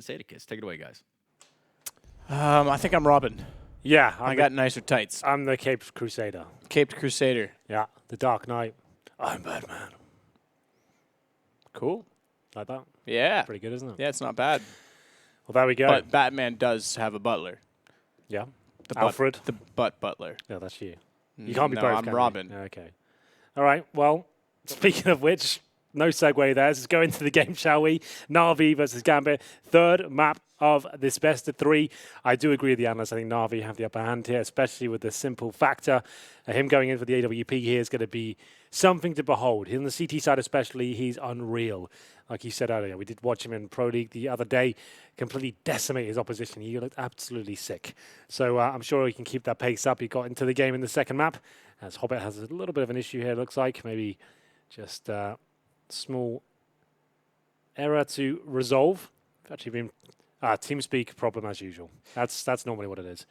Sadicus. Take it away, guys. I think I'm Robin. Yeah, I got nicer tights. I'm the Caped Crusader. Caped Crusader. Yeah, the Dark Knight. I'm Batman. Cool. Like that? Yeah. Pretty good, isn't it? Yeah, it's not bad. Well, there we go. But Batman does have a butler. Yeah. The Alfred. The butt butler. Yeah, that's you. You can't be no, both, I'm can you? Robin. Yeah, okay. All right. Well, speaking of which, no segue there. Let's go into the game, shall we? Na'Vi versus Gambit. Third map of this best of three. I do agree with the analysts. I think Na'Vi have the upper hand here, especially with the simple factor. Him going in for the AWP here is going to be something to behold. On the CT side especially, he's unreal. Like you said earlier, we did watch him in Pro League the other day, completely decimate his opposition. He looked absolutely sick. So I'm sure he can keep that pace up. He got into the game in the second map, as Hobbit has a little bit of an issue here, looks like. Maybe just small error to resolve. It's actually been TeamSpeak problem as usual. That's normally what it is.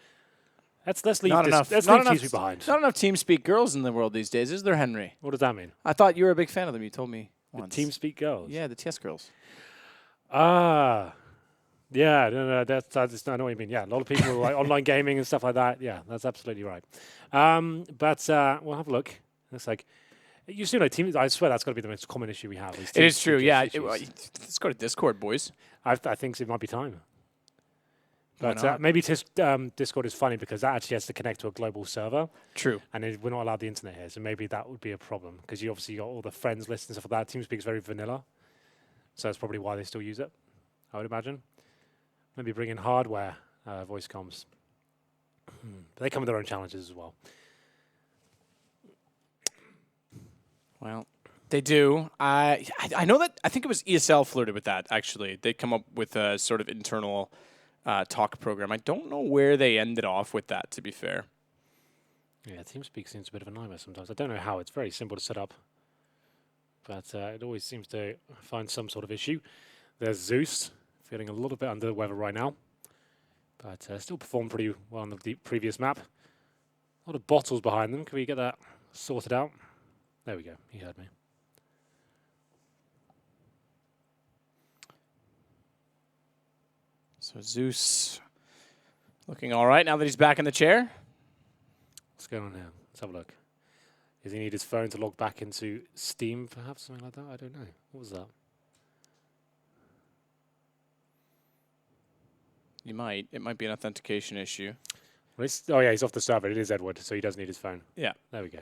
Let's leave TeamSpeak behind. Not enough TeamSpeak girls in the world these days, is there, Henry? What does that mean? I thought you were a big fan of them. You told me once. TeamSpeak girls? Yeah, the TS girls. Yeah, no, I know what you mean. Yeah, a lot of people like online gaming and stuff like that. Yeah, that's absolutely right. But we'll have a look. Looks like you see, team. I swear that's got to be the most common issue we have. It is true. Yeah, let's go to Discord, boys. I think it might be time. But maybe Discord is funny because that actually has to connect to a global server. True. And we're not allowed the internet here, so maybe that would be a problem because you obviously got all the friends list and stuff like that. TeamSpeak is very vanilla, so that's probably why they still use it, I would imagine. Maybe bring in hardware voice comms. But they come with their own challenges as well. Well, they do. I know that. I think it was ESL flirted with that, actually. They come up with a sort of internal talk program. I don't know where they ended off with that, to be fair. Yeah, TeamSpeak seems a bit of a nightmare sometimes. I don't know how. It's very simple to set up. But it always seems to find some sort of issue. There's Zeus, feeling a little bit under the weather right now. But still performed pretty well on the previous map. A lot of bottles behind them. Can we get that sorted out? There we go. He heard me. So Zeus looking all right now that he's back in the chair. What's going on here? Let's have a look. Does he need his phone to log back into Steam, perhaps? Something like that? I don't know. What was that? You might. It might be an authentication issue. Well, oh, yeah, he's off the server. It is Edward, so he does need his phone. Yeah. There we go.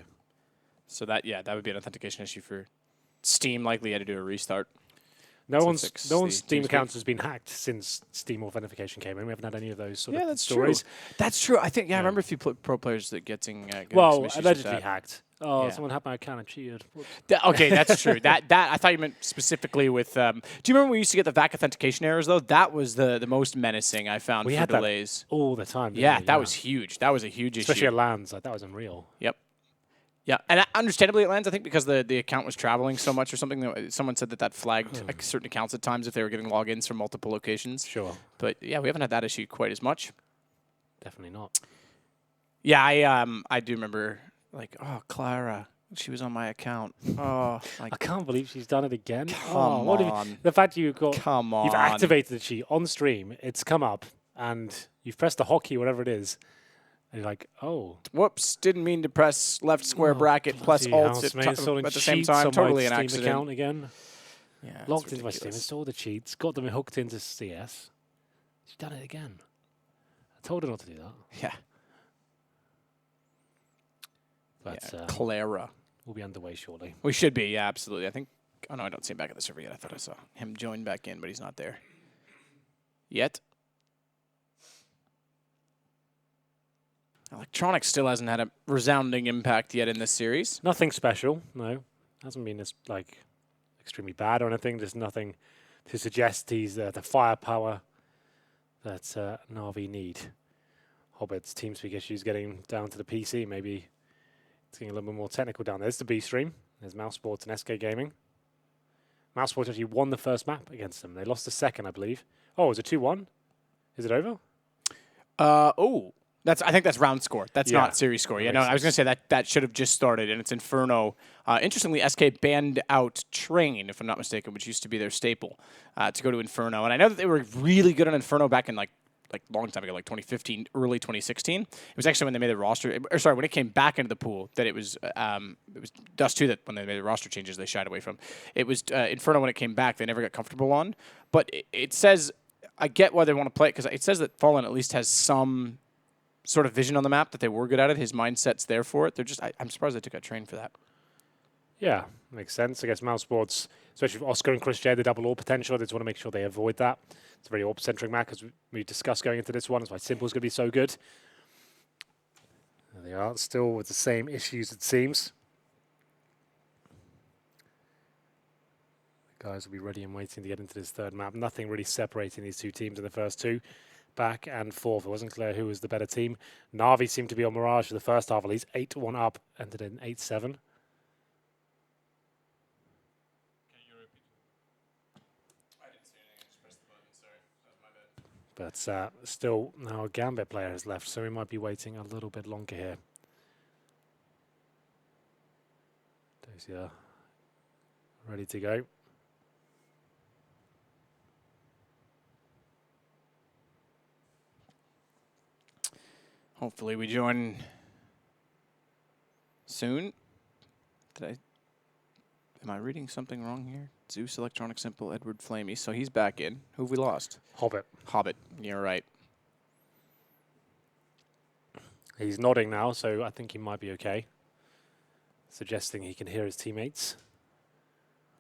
So that would be an authentication issue for Steam. Likely had to do a restart. No one's Steam account has been hacked since Steam authentication came in. We haven't had any of those sort of stories. True. That's true. I think I remember a few pro players that getting allegedly hacked. Oh, yeah. Someone hacked my account and cheated. Okay, that's true. That I thought you meant specifically with. Do you remember we used to get the VAC authentication errors though? That was the most menacing I found for delays. That all the time. Yeah, that was huge. That was a huge issue. Especially at LANs. Like, that was unreal. Yep. Yeah, and understandably it lands, I think, because the account was traveling so much or something. Someone said that flagged certain accounts at times if they were getting logins from multiple locations. Sure. But yeah, we haven't had that issue quite as much. Definitely not. Yeah, I do remember, like, oh, Clara, she was on my account. Oh, like, I can't believe she's done it again. Come on. The fact you've activated the cheat on stream, it's come up, and you've pressed the hotkey, whatever it is. And you're like, oh. Whoops, didn't mean to press left square bracket plus alt at the same time. Totally an accident. Account again. Yeah, logged into my Steam, installed the cheats, got them hooked into CS. She's done it again. I told her not to do that. Yeah. But Clara. We'll be underway shortly. We should be, yeah, absolutely. I think. Oh, no, I don't see him back at the server yet. I thought I saw him join back in, but he's not there yet. Electronics still hasn't had a resounding impact yet in this series. Nothing special, no. Hasn't been extremely bad or anything. There's nothing to suggest he's the firepower that Na'Vi need. Hobbit's TeamSpeak issues getting down to the PC. Maybe it's getting a little bit more technical down there. There's the B stream. There's Mouse Sports and SK Gaming. Mouse Sports actually won the first map against them. They lost the second, I believe. Oh, is it 2-1? Is it over? I think that's round score. That's Yeah, not series score. that Yeah, no, makes I was going to sense. say that should have just started, and it's Inferno. Interestingly, SK banned out Train, if I'm not mistaken, which used to be their staple, to go to Inferno. And I know that they were really good on Inferno back in like long time ago, like 2015, early 2016. It was actually when they made the roster, or sorry, when it came back into the pool, that it was Dust 2 that when they made the roster changes, they shied away from. It was Inferno when it came back, they never got comfortable on. But it says, I get why they want to play it, because it says that Fallen at least has some sort of vision on the map, that they were good at it. His mindset's there for it. They're just, I'm surprised they took out Train for that. Yeah, makes sense. I guess Mouse Sports, especially with Oscar and Chris J, the double AWP potential, they just want to make sure they avoid that. It's a very AWP-centric map, as we discussed going into this one. That's why Simple's going to be so good. There they are, still with the same issues, it seems. The guys will be ready and waiting to get into this third map. Nothing really separating these two teams in the first two. Back and forth. It wasn't clear who was the better team. Na'Vi seemed to be on Mirage for the first half at least. 8-1 up, ended in 8-7. But still, now a Gambit player has left, so we might be waiting a little bit longer here. Dosia ready to go. Hopefully we join soon. Am I reading something wrong here? Zeus, Electronic Simple, Edward Flamey. So he's back in. Who have we lost? Hobbit. Hobbit. You're right. He's nodding now, so I think he might be okay. Suggesting he can hear his teammates.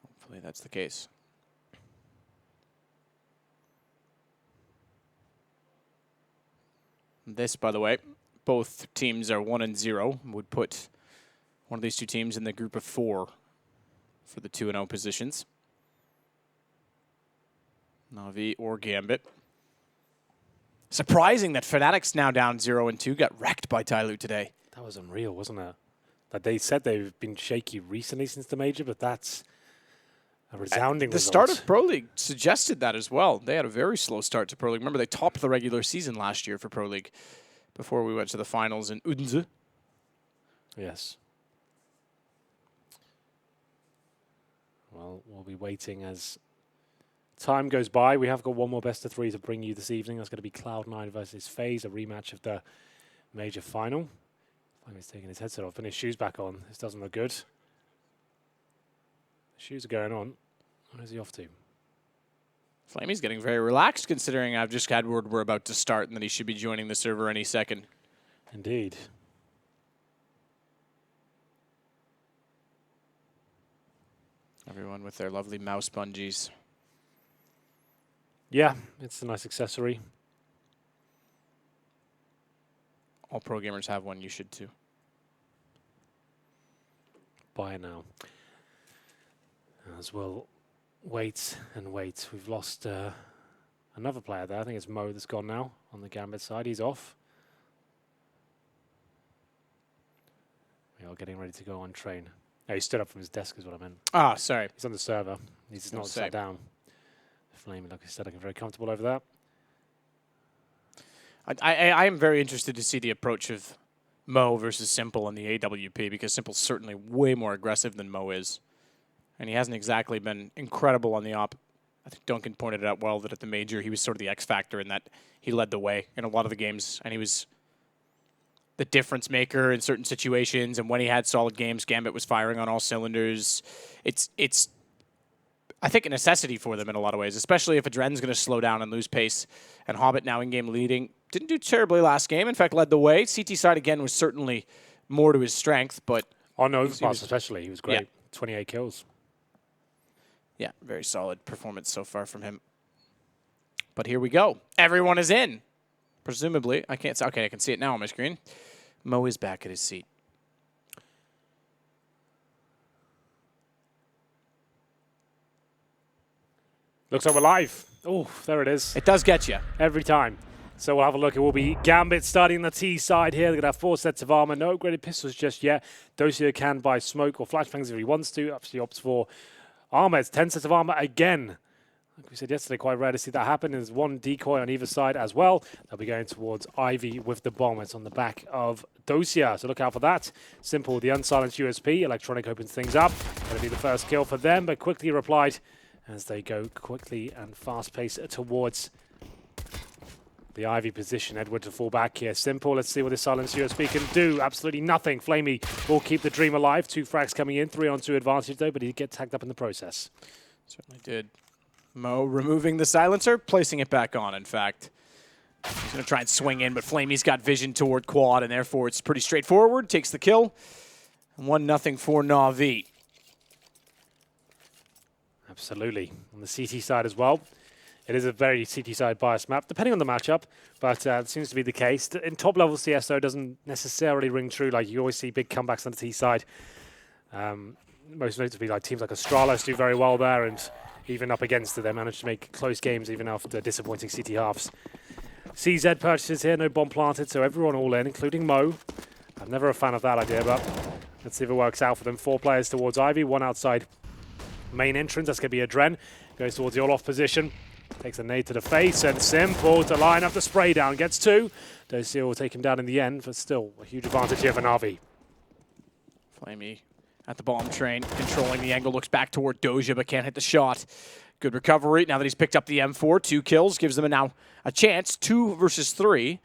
Hopefully that's the case. This, by the way, both teams are 1-0. Would put one of these two teams in the group of 4 for the 2-0 positions. Na'Vi or Gambit. Surprising that Fnatic's now down 0-2, got wrecked by Tyloo today. That was unreal, wasn't it? That they said they've been shaky recently since the major, but that's a resounding The start of Pro League suggested that as well. They had a very slow start to Pro League. Remember, they topped the regular season last year for Pro League before we went to the finals in Odense. Yes. Well, we'll be waiting as time goes by. We have got one more best of 3 to bring you this evening. That's going to be Cloud9 versus FaZe, a rematch of the major final. He's taking his headset off and his shoes back on. This doesn't look good. The shoes are going on. Where's he off to? Flamey's getting very relaxed, considering I've just had word we're about to start and that he should be joining the server any second. Indeed. Everyone with their lovely mouse bungees. Yeah, it's a nice accessory. All pro gamers have one. You should too. Buy it now. As we'll wait and wait. We've lost another player there. I think it's Mo that's gone now on the Gambit side. He's off. We are getting ready to go on train. No, he stood up from his desk is what I meant. Ah, sorry. He's on the server. He's just not sat down. Flame, like I said, looking very comfortable over there. I am very interested to see the approach of Mo versus Simple in the AWP, because Simple's certainly way more aggressive than Mo is. And he hasn't exactly been incredible on the op. I think Duncan pointed it out well that at the major he was sort of the X factor in that he led the way in a lot of the games, and he was the difference maker in certain situations. And when he had solid games, Gambit was firing on all cylinders. It's I think a necessity for them in a lot of ways, especially if Adren's going to slow down and lose pace. And Hobbit now in-game leading. Didn't do terribly last game. In fact, led the way. CT side again was certainly more to his strength, but on overpass especially, he was great. Yeah. 28 kills. Yeah, very solid performance so far from him. But here we go. Everyone is in. Presumably. I can't see. Okay, I can see it now on my screen. Mo is back at his seat. Looks like we're live. Oh, there it is. It does get you. Every time. So we'll have a look. It will be Gambit starting the T side here. They're going to have 4 sets of armor. No upgraded pistols just yet. Dosia can buy smoke or flashbangs if he wants to. Actually opts for armor. It's 10 sets of armor again. Like we said yesterday, quite rare to see that happen. There's one decoy on either side as well. They'll be going towards Ivy with the bomb. It's on the back of Dosia, so look out for that. Simple, the unsilenced USP. Electronic opens things up. Going to be the first kill for them, but quickly replied as they go quickly and fast-paced towards the Ivy position. Edward to fall back here. Simple, let's see what this silenced USP can do. Absolutely nothing. Flamey will keep the dream alive. 2 frags coming in, 3-on-2 advantage though, but he gets tagged up in the process. Certainly did. Mo removing the silencer, placing it back on, in fact. He's going to try and swing in, but Flamey's got vision toward quad, and therefore it's pretty straightforward. Takes the kill. 1-0 for Na'Vi. Absolutely. On the CT side as well. It is a very CT side biased map, depending on the matchup, but it seems to be the case. In top level CS, though, doesn't necessarily ring true. Like, you always see big comebacks on the T side. Most notably, like teams like Astralis do very well there, and even up against it, they managed to make close games even after disappointing CT halves. CZ purchases here, no bomb planted, so everyone all in, including Mo. I'm never a fan of that idea, but let's see if it works out for them. 4 players towards Ivy, 1 outside main entrance. That's going to be Adren. Goes towards the all-off position. Takes a nade to the face, and Simple to line up the spray down. Gets 2. Dosia will take him down in the end, but still a huge advantage here for Na'Vi. Flamey at the bomb train, controlling the angle, looks back toward Doja, but can't hit the shot. Good recovery. Now that he's picked up the M4, 2 kills, gives them now a chance. 2 versus 3.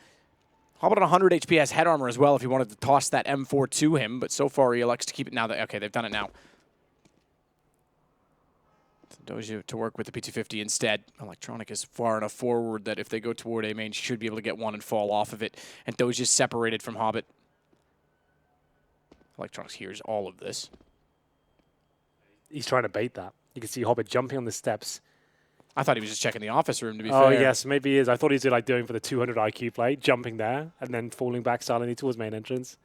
How about an 100 HPS head armor as well if you wanted to toss that M4 to him, but so far he elects to keep it now. Okay, they've done it now. Doja to work with the P250 instead. Electronic is far enough forward that if they go toward A main, should be able to get one and fall off of it. And Doja's separated from Hobbit. Electronics hears all of this. He's trying to bait that. You can see Hobbit jumping on the steps. I thought he was just checking the office room, to be fair. Oh, yes, maybe he is. I thought he was like doing for the 200 IQ play, jumping there, and then falling back silently towards main entrance.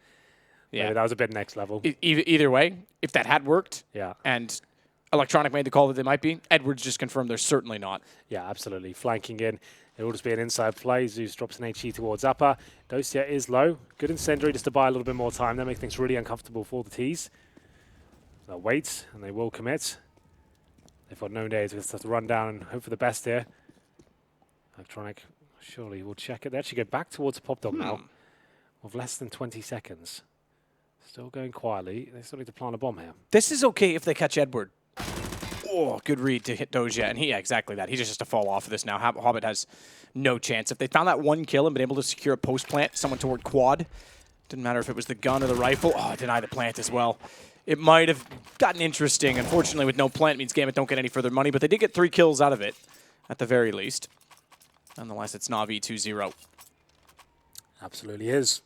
Yeah, maybe that was a bit next level. Either way, if that had worked, yeah, and Electronic made the call that they might be, Edwards just confirmed they're certainly not. Yeah, absolutely. Flanking in. It will just be an inside play. Zeus drops an HE towards upper. Dosia is low. Good incendiary just to buy a little bit more time. That makes things really uncomfortable for the T's. They'll wait, and they will commit. They've got no days. They just have to run down and hope for the best here. Electronic surely will check it. They actually go back towards the pop dog now with less than 20 seconds. Still going quietly. They still need to plant a bomb here. This is okay if they catch Edward. Oh, good read to hit Doja, and yeah, exactly that. He's just to fall off of this now. Hobbit has no chance. If they found that 1 kill and been able to secure a post plant, someone toward quad, didn't matter if it was the gun or the rifle. Oh, deny the plant as well. It might have gotten interesting. Unfortunately, with no plant, means Gambit don't get any further money, but they did get 3 kills out of it, at the very least. Nonetheless, it's Na'Vi 2-0. Absolutely is.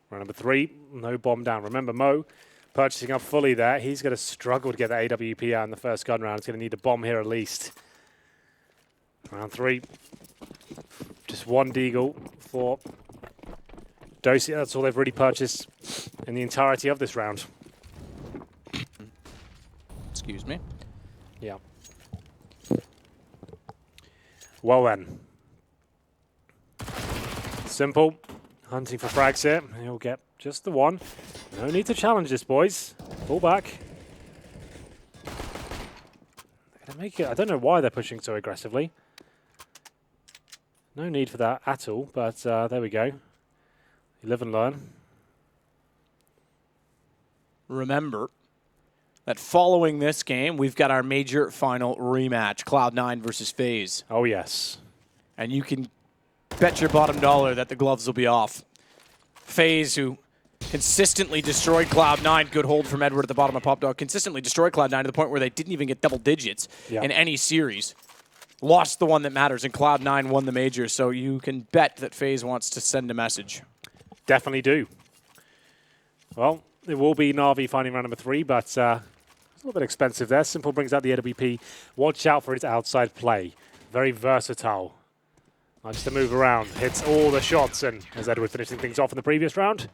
Round number 3, no bomb down. Remember, Mo purchasing up fully there. He's going to struggle to get that AWP out in the first gun round. He's going to need a bomb here at least. Round 3. Just 1 deagle for Dosia. That's all they've really purchased in the entirety of this round. Excuse me. Yeah. Well then. Simple. Hunting for frags here. He'll get just the 1. No need to challenge this, boys. Pull back. They're gonna make it. I don't know why they're pushing so aggressively. No need for that at all, but there we go. You live and learn. Remember that following this game, we've got our major final rematch, Cloud9 versus FaZe. Oh, yes. And you can bet your bottom dollar that the gloves will be off. FaZe, who consistently destroyed Cloud9, good hold from Edward at the bottom of Pop Dog, consistently destroyed Cloud9 to the point where they didn't even get double digits in any series. Lost the one that matters, and Cloud9 won the major, so you can bet that FaZe wants to send a message. Definitely do. Well, it will be Na'Vi finding round number 3, but it's a little bit expensive there. Simple brings out the AWP. Watch out for its outside play. Very versatile. Likes to move around, hits all the shots, and as Edward finishing things off in the previous round.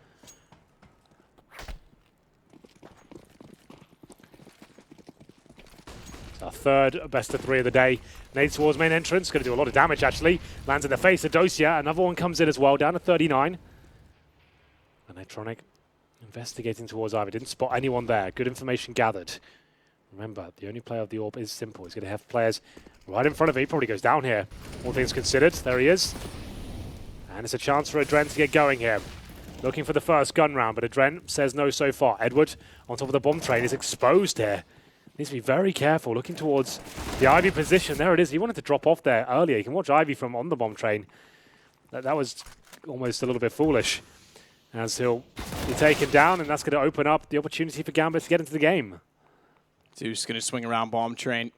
It's our 3rd best of 3 of the day. Nade towards main entrance, going to do a lot of damage actually. Lands in the face of Dosia, another one comes in as well, down to 39. And Electronic investigating towards Ivy, didn't spot anyone there. Good information gathered. Remember, the only play of the AWP is simple. He's going to have players right in front of it. He probably goes down here, all things considered. There he is. And it's a chance for Adren to get going here. Looking for the first gun round, but Adren says no so far. Edward, on top of the bomb train, is exposed here. Needs to be very careful, looking towards the Ivy position. There it is. He wanted to drop off there earlier. You can watch Ivy from on the bomb train. That was almost a little bit foolish, as he'll be taken down, and that's going to open up the opportunity for Gambit to get into the game. Zeus going to swing around bomb train,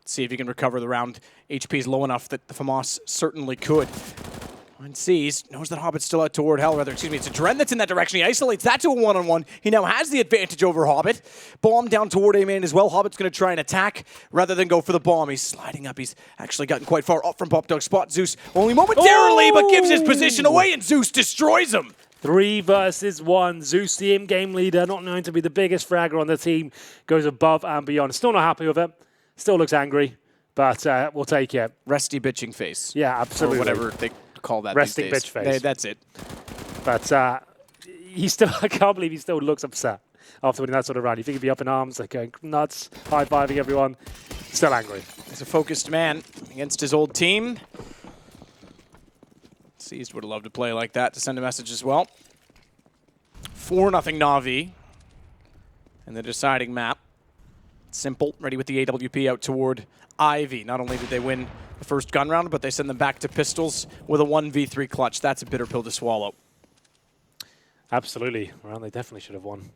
see if he can recover the round. HP is low enough that the FAMAS certainly could. And sees, knows that Hobbit's still out toward Hell, rather, excuse me, it's Adren that's in that direction. He isolates that to a one-on-one. He now has the advantage over Hobbit. Bomb down toward A-Main as well. Hobbit's going to try and attack rather than go for the bomb. He's sliding up. He's actually gotten quite far up from Popdog. Spot Zeus only momentarily, but gives his position away, and Zeus destroys him. 3 versus 1. Zeus, the in-game leader, not known to be the biggest fragger on the team, goes above and beyond. Still not happy with it. Still looks angry, but we'll take it. Resty bitching face. Yeah, absolutely. Or whatever they call that Resting these days. bitch face. That's it. But he still, I can't believe he still looks upset after winning that sort of round. You think he'd be up in arms, like going nuts, high-fiving everyone. Still angry. He's a focused man against his old team. Seized would have loved to play like that to send a message as well. 4-0 Na'Vi. And the deciding map. Simple, ready with the AWP out toward Ivy. Not only did they win the first gun round, but they send them back to pistols with a 1v3 clutch. That's a bitter pill to swallow. Absolutely. Well, they definitely should have won.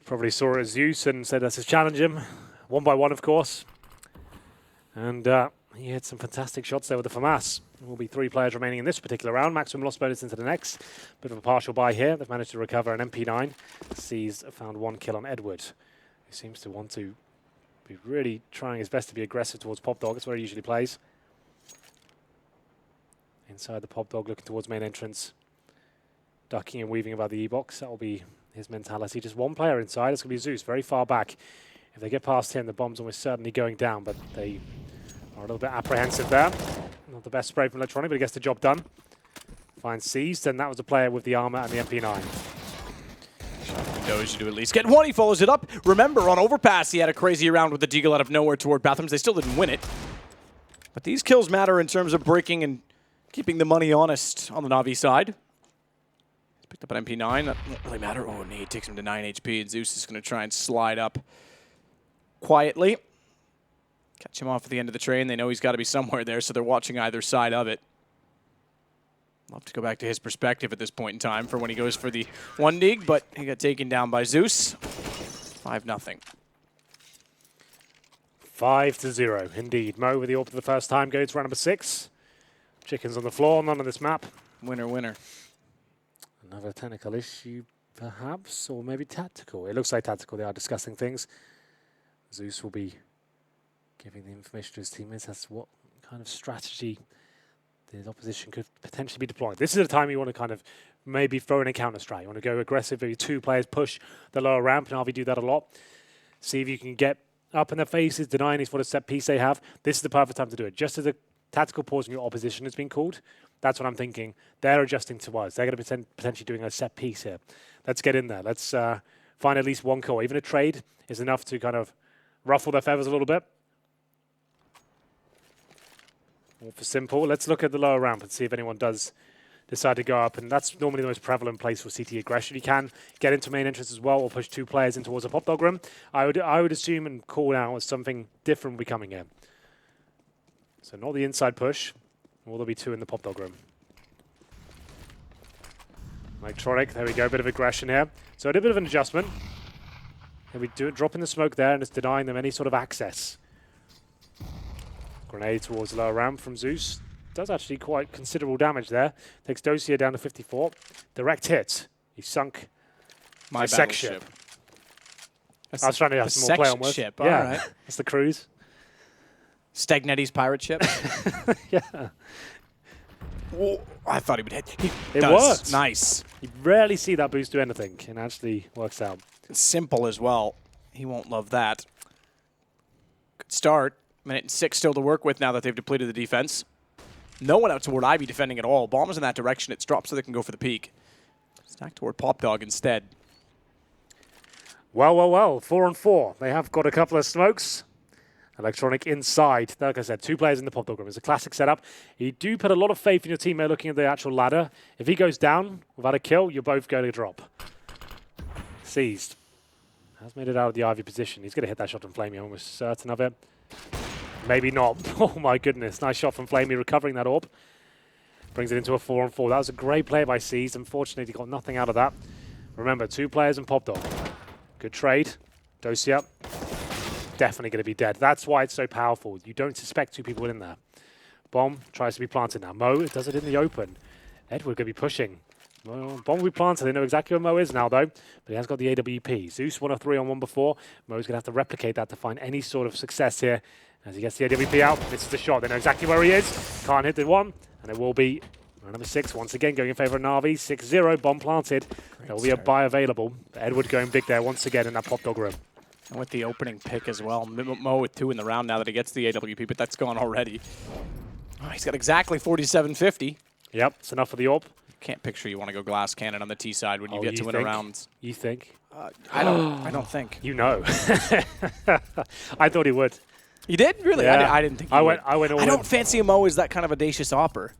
Probably saw it as Zeus and said, let's just challenge him. 1 by 1, of course. And he had some fantastic shots there with the FAMAS. There will be 3 players remaining in this particular round. Maximum loss bonus into the next. Bit of a partial buy here. They've managed to recover an MP9. Seized found 1 kill on Edward, who seems to want to be really trying his best to be aggressive towards Popdog. That's where he usually plays. Inside the Popdog, looking towards main entrance. Ducking and weaving about the E-box. That will be his mentality. Just 1 player inside. It's going to be Zeus, very far back. If they get past him, the bomb's almost certainly going down, but they are a little bit apprehensive there. Not the best spray from Electronic, but he gets the job done. Finds Seized, and that was a player with the armor and the MP9. Doge to at least get 1. He follows it up. Remember, on Overpass, he had a crazy round with the Deagle out of nowhere toward Bathrooms. They still didn't win it. But these kills matter in terms of breaking and keeping the money honest on the Na'Vi side. He's picked up an MP9. That won't really matter. Oh, Nate takes him to 9 HP, and Zeus is going to try and slide up quietly. Catch him off at the end of the train. They know he's got to be somewhere there, so they're watching either side of it. Love to go back to his perspective at this point in time for when he goes for the 1 dig, but he got taken down by Zeus. 5-0. 5-0, indeed. Mo with the AWP for the first time goes to round number 6. Chickens on the floor, none on this map. Winner, winner. Another technical issue, perhaps, or maybe tactical. It looks like tactical. They are discussing things. Zeus will be giving the information to his teammates as to what kind of strategy the opposition could potentially be deploying. This is the time you want to kind of maybe throw in a counter strike. You want to go aggressive, maybe 2 players push the lower ramp, and Na'Vi do that a lot. See if you can get up in their faces, denying what a set piece they have. This is the perfect time to do it. Just as a tactical pause from your opposition has been called, that's what I'm thinking. They're adjusting to us. They're going to be potentially doing a set piece here. Let's get in there. Let's find at least 1 kill. Even a trade is enough to kind of ruffle their feathers a little bit. All for simple. Let's look at the lower ramp and see if anyone does decide to go up. And that's normally the most prevalent place for CT aggression. You can get into main entrance as well, or push 2 players in towards a Popdog room. I would assume and call out something different will be coming in. So not the inside push. Will there be 2 in the Popdog room? Electronic, there we go, a bit of aggression here. So a bit of an adjustment. And we do it, dropping the smoke there, and it's denying them any sort of access. Grenade towards the lower ramp from Zeus. Does actually quite considerable damage there. Takes Dossier down to 54. Direct hit. He sunk My sex ship. I was trying to have some more play on words. Ship. Yeah, All right. That's the cruise. Stagnetti's pirate ship. Yeah. Whoa, I thought he would hit. It worked. Nice. You rarely see that boost do anything, and actually works out. Simple as well. He won't love that. Good start. 1:06 still to work with now that they've depleted the defense. No one out toward Ivy defending at all. Bomb is in that direction. It's dropped so they can go for the peak. Stack toward Popdog instead. Well, well, well. 4 on 4. They have got a couple of smokes. Electronic inside. Like I said, 2 players in the pop dog room. It's a classic setup. You do put a lot of faith in your teammate looking at the actual ladder. If he goes down without a kill, you're both going to drop. Seized. Has made it out of the Ivy position. He's going to hit that shot from Flamey. I'm almost certain of it. Maybe not. Oh my goodness. Nice shot from Flamey recovering that orb. Brings it into a 4 on 4. That was a great play by Seized. Unfortunately, he got nothing out of that. Remember, 2 players in pop dog. Good trade. Dosia. Definitely going to be dead. That's why it's so powerful. You don't suspect 2 people in there. Bomb tries to be planted now. Mo does it in the open. Edward going to be pushing. Bomb will be planted. They know exactly where Mo is now, though. But he has got the AWP. Zeus won a 3-on-1 before. Mo's going to have to replicate that to find any sort of success here. As he gets the AWP out, misses the shot. They know exactly where he is. Can't hit the one. And it will be round number 6 once again going in favour of Na'Vi. 6-0. Bomb planted. There will be a buy available. But Edward going big there once again in that pop dog room. And with the opening pick as well. Mo with 2 in the round now that he gets the AWP, but that's gone already. Oh, he's got exactly 4750. Yep, it's enough for the orb. Can't picture you want to go glass cannon on the T side when you get to win a round. You think? I don't think. You know. I thought he would. You did? Really? Yeah. I didn't think he would. I went all I don't in. fancy a Mo as that kind of audacious opper.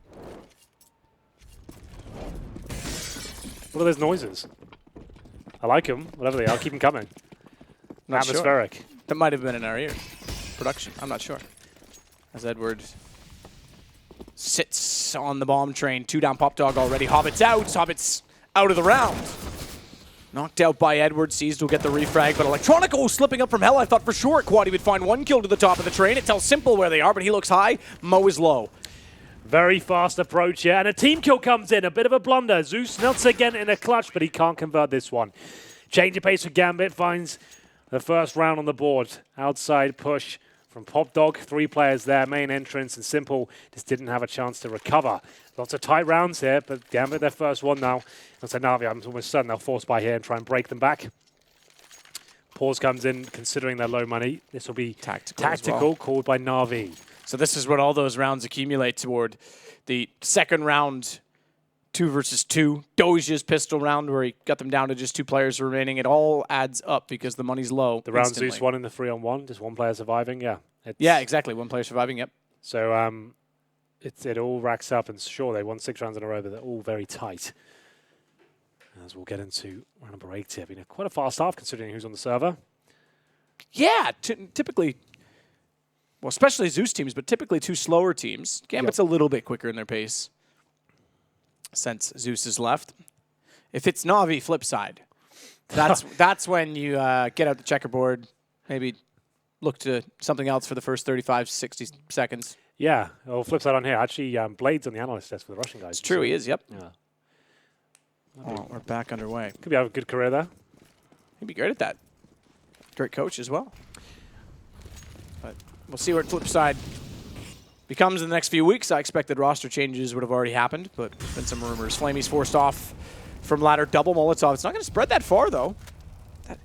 What are those noises? I like them. Whatever they are, keep them coming. Not Atmospheric. Sure. That might have been in our ear. Production. I'm not sure. As Edward sits on the bomb train. 2 down pop dog already. Hobbit's out. Hobbit's out of the round. Knocked out by Edward. Seized will get the refrag, but Electronico slipping up from hell. I thought for sure Quaddy would find 1 kill to the top of the train. It tells Simple where they are, but he looks high. Mo is low. Very fast approach here, and a team kill comes in. A bit of a blunder. Zeus nuts again in a clutch, but he can't convert this one. Change of pace for Gambit. Finds the first round on the board. Outside push from Pop Dog. 3 players there. Main entrance, and Simple just didn't have a chance to recover. Lots of tight rounds here, but Gambit their first one now. And so Na'Vi, I'm almost certain they'll force by here and try and break them back. Pause comes in, considering their low money. This will be tactical called by Na'Vi. So this is what all those rounds accumulate toward. The second round, 2 versus 2. Doja's pistol round where he got them down to just 2 players remaining. It all adds up because the money's low. The round Zeus won in the 3-on-1, just 1 player surviving, yeah. Yeah, exactly. 1 player surviving, yep. So it all racks up, and sure, they won 6 rounds in a row, but they're all very tight. As we'll get into round number 8 here. Been quite a fast half considering who's on the server. Yeah, typically, well, especially Zeus teams, but typically 2 slower teams. Gambit's a little bit quicker in their pace since Zeus is left. If it's Na'Vi flip side, that's when you get out the checkerboard, maybe look to something else for the first 35, 60 seconds. Yeah, well, flip side on here. Actually, Blade's on the analyst desk for the Russian guys. It's true, he is, yep. Yeah. Oh, we're back underway. Could be have a good career there. He'd be great at that. Great coach as well. But we'll see what flip side becomes in the next few weeks. I expected roster changes would have already happened, but there's been some rumors. Flamey's forced off from ladder double Molotov. It's not going to spread that far, though.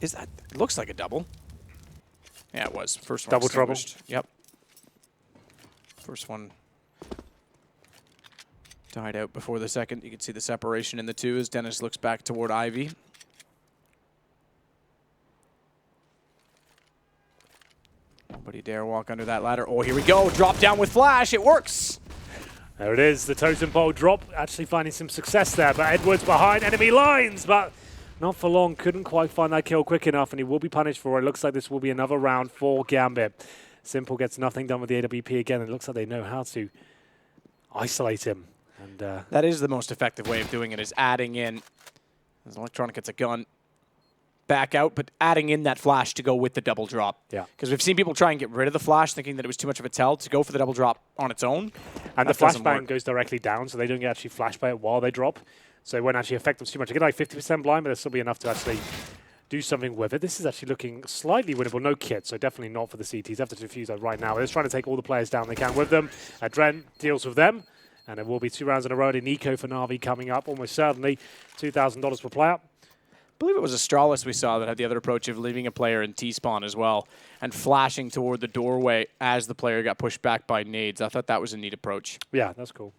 It looks like a double. Yeah, it was. First one double trouble. Yep. First one died out before the second. You can see the separation in the 2 as Dennis looks back toward Ivy. Nobody dare walk under that ladder. Oh, here we go. Drop down with flash. It works. There it is. The totem pole drop. Actually finding some success there. But Edwards behind enemy lines. But not for long. Couldn't quite find that kill quick enough. And he will be punished for it. Looks like this will be another round for Gambit. Simple gets nothing done with the AWP again. It looks like they know how to isolate him. And that is the most effective way of doing it, is adding in, as Electronic gets a gun, back out, but adding in that flash to go with the double drop. Yeah. Because we've seen people try and get rid of the flash, thinking that it was too much of a tell, to go for the double drop on its own. And the flashbang goes directly down, so they don't get actually flash by it while they drop. So it won't actually affect them too much. They get like 50% blind, but there'll still be enough to actually do something with it. This is actually looking slightly winnable. No kit, so definitely not for the CTs. They have to defuse that right now. They're just trying to take all the players down they can with them. Dren deals with them, and it will be 2 rounds in a row. And Nico for Na'Vi coming up, almost certainly $2,000 per player. I believe it was Astralis we saw that had the other approach of leaving a player in T-spawn as well and flashing toward the doorway as the player got pushed back by nades. I thought that was a neat approach. Yeah, that's cool.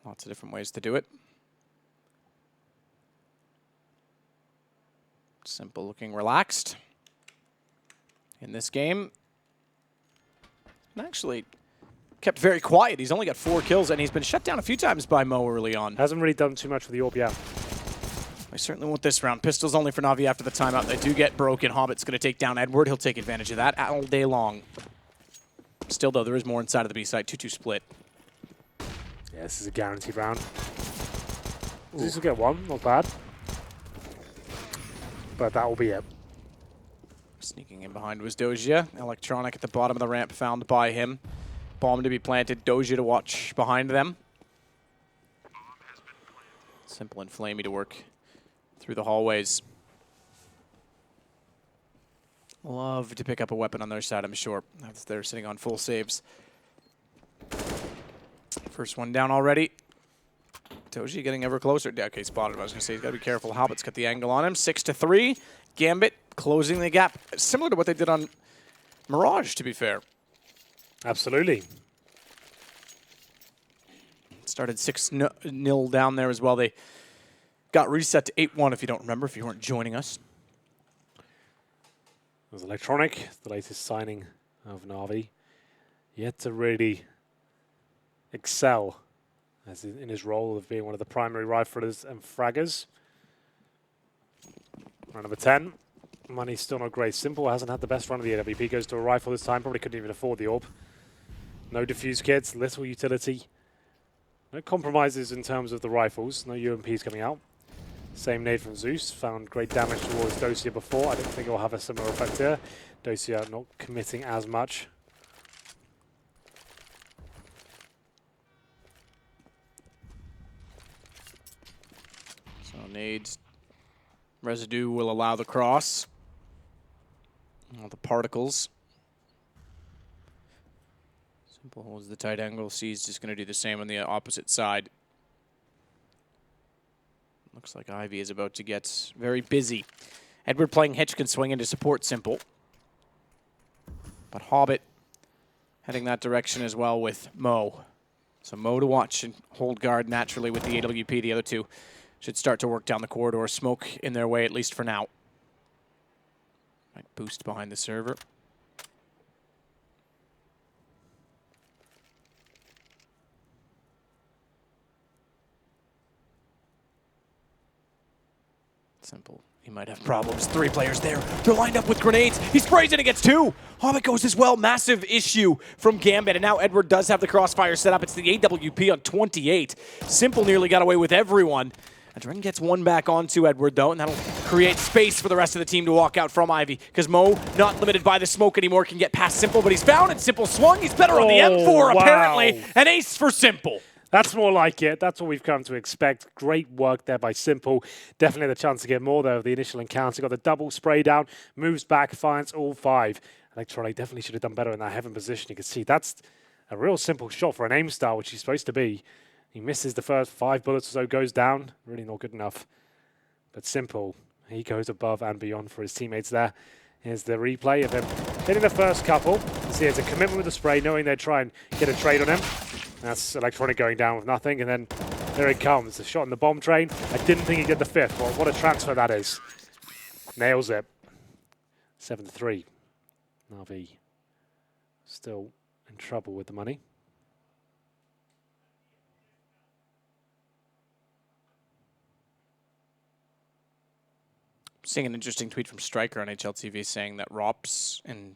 Lots of different ways to do it. Simple looking relaxed in this game. And actually kept very quiet. He's only got 4 kills, and he's been shut down a few times by Mo early on. Hasn't really done too much with the AWP yet. They certainly won't this round. Pistols only for Na'Vi after the timeout. They do get broken. Hobbit's going to take down Edward. He'll take advantage of that all day long. Still, though, there is more inside of the B side. 2-2 split. Yeah, this is a guaranteed round. This will get 1, not bad. But that will be it. Sneaking in behind was Doja. Electronic at the bottom of the ramp found by him. Bomb to be planted. Doja to watch behind them. Simple and Flamey to work through the hallways. Love to pick up a weapon on their side, I'm sure. They're sitting on full saves. First one down already. Doji getting ever closer. Okay, spotted him. I was going to say he's got to be careful. Hobbit's got the angle on him. 6-3. Gambit closing the gap. Similar to what they did on Mirage, to be fair. Absolutely. Started 6-0 down there as well. They got reset to 8-1 if you don't remember, if you weren't joining us. It was Electronic, the latest signing of Na'Vi. Yet to really excel as in his role of being one of the primary riflers and fraggers. Round number 10. Money's still not great. Simple hasn't had the best run of the AWP. Goes to a rifle this time. Probably couldn't even afford the AWP. No diffuse kits, little utility. No compromises in terms of the rifles. No UMPs coming out. Same nade from Zeus. Found great damage towards Dosia before. I don't think it'll have a similar effect here. Dosia not committing as much. So nades. Residue will allow the cross. All the particles. Simple holds the tight angle. C's just going to do the same on the opposite side. Looks like Ivy is about to get very busy. Edward playing Hitchkin swinging to support Simple. But Hobbit heading that direction as well with Mo. So Mo to watch and hold guard naturally with the AWP. The other two should start to work down the corridor. Smoke in their way, at least for now. Might boost behind the server. Simple. He might have problems. 3 players there. They're lined up with grenades. He sprays it and gets 2. Hobbit goes as well. Massive issue from Gambit. And now Edward does have the crossfire set up. It's the AWP on 28. Simple nearly got away with everyone. Adren gets 1 back onto Edward, though, and that'll create space for the rest of the team to walk out from Ivy. Because Mo, not limited by the smoke anymore, can get past Simple, but he's found, and Simple swung. He's better on the M4, wow. apparently. An ace for Simple. That's more like it. That's what we've come to expect. Great work there by Simple. Definitely the chance to get more, though, of the initial encounter. Got the double spray down, moves back, finds all 5. Electronic definitely should have done better in that heaven position. You can see that's a real simple shot for an aim style, which he's supposed to be. He misses the first 5 bullets or so, goes down. Really not good enough. But Simple, he goes above and beyond for his teammates there. Here's the replay of him hitting the first couple. See, there's a commitment with the spray, knowing they'd try and get a trade on him. That's Electronic going down with nothing, and then there it comes. The shot in the bomb train. I didn't think he did the 5th. Well, what a transfer that is. Nails it. 7-3. Na'Vi still in trouble with the money. Seeing an interesting tweet from Striker on HLTV saying that Rops, and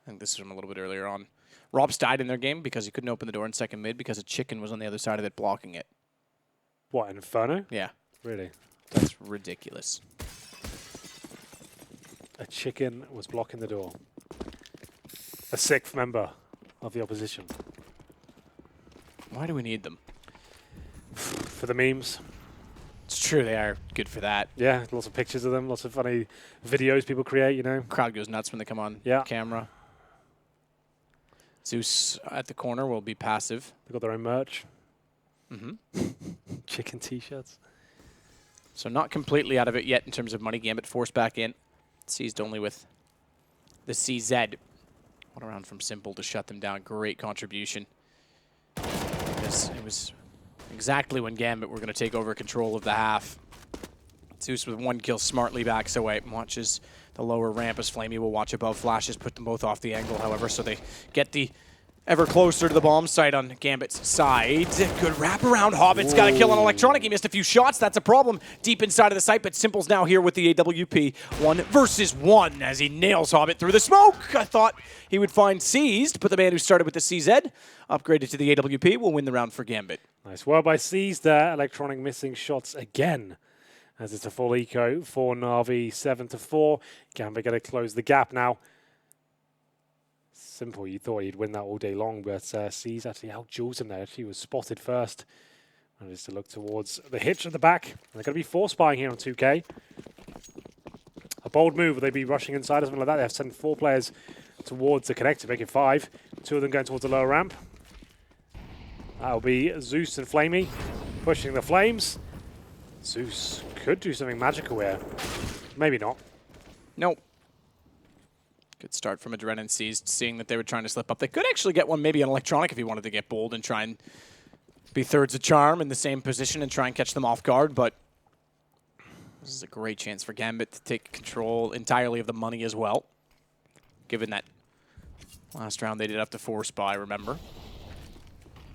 I think this is from a little bit earlier on, Rops died in their game because he couldn't open the door in second mid because a chicken was on the other side of it blocking it. What, Inferno? Yeah. Really? That's ridiculous. A chicken was blocking the door. A 6th member of the opposition. Why do we need them? For the memes. It's true, they are good for that. Yeah, lots of pictures of them, lots of funny videos people create, you know. Crowd goes nuts when they come on camera. Zeus at the corner will be passive. They've got their own merch. Mm-hmm. Chicken t-shirts. So not completely out of it yet in terms of money. Gambit forced back in. Seized only with the CZ. One around from Simple to shut them down. Great contribution. Because it was exactly when Gambit were going to take over control of the half. Zeus with 1 kill smartly backs away. Watches the lower ramp as Flamey will watch above flashes, put them both off the angle, however, so they get the ever closer to the bomb site on Gambit's side. Good wraparound. Hobbit's got a kill on Electronic. He missed a few shots. That's a problem deep inside of the site, but Simple's now here with the AWP. 1 versus 1 as he nails Hobbit through the smoke. I thought he would find Seized, but the man who started with the CZ, upgraded to the AWP, will win the round for Gambit. Nice work by Seized there. Electronic missing shots again. As it's a full eco for Na'Vi, 7-4. Gambit going to close the gap now. Simple, you thought he'd win that all day long, but Seized actually out-jewels him there. He was spotted first. And just to look towards the hitch at the back. They're going to be force spying here on 2K. A bold move. Will they be rushing inside or something like that? They have sent 4 players towards the connector, make it 5. 2 of them going towards the lower ramp. That'll be Zeus and Flamey pushing the flames. Zeus could do something magical here. Maybe not. Nope. Good start from Adrenaline Seized, seeing that they were trying to slip up. They could actually get one maybe on Electronic if he wanted to get bold and try and be thirds of charm in the same position and try and catch them off guard, but this is a great chance for Gambit to take control entirely of the money as well, given that last round they did have to force buy, remember.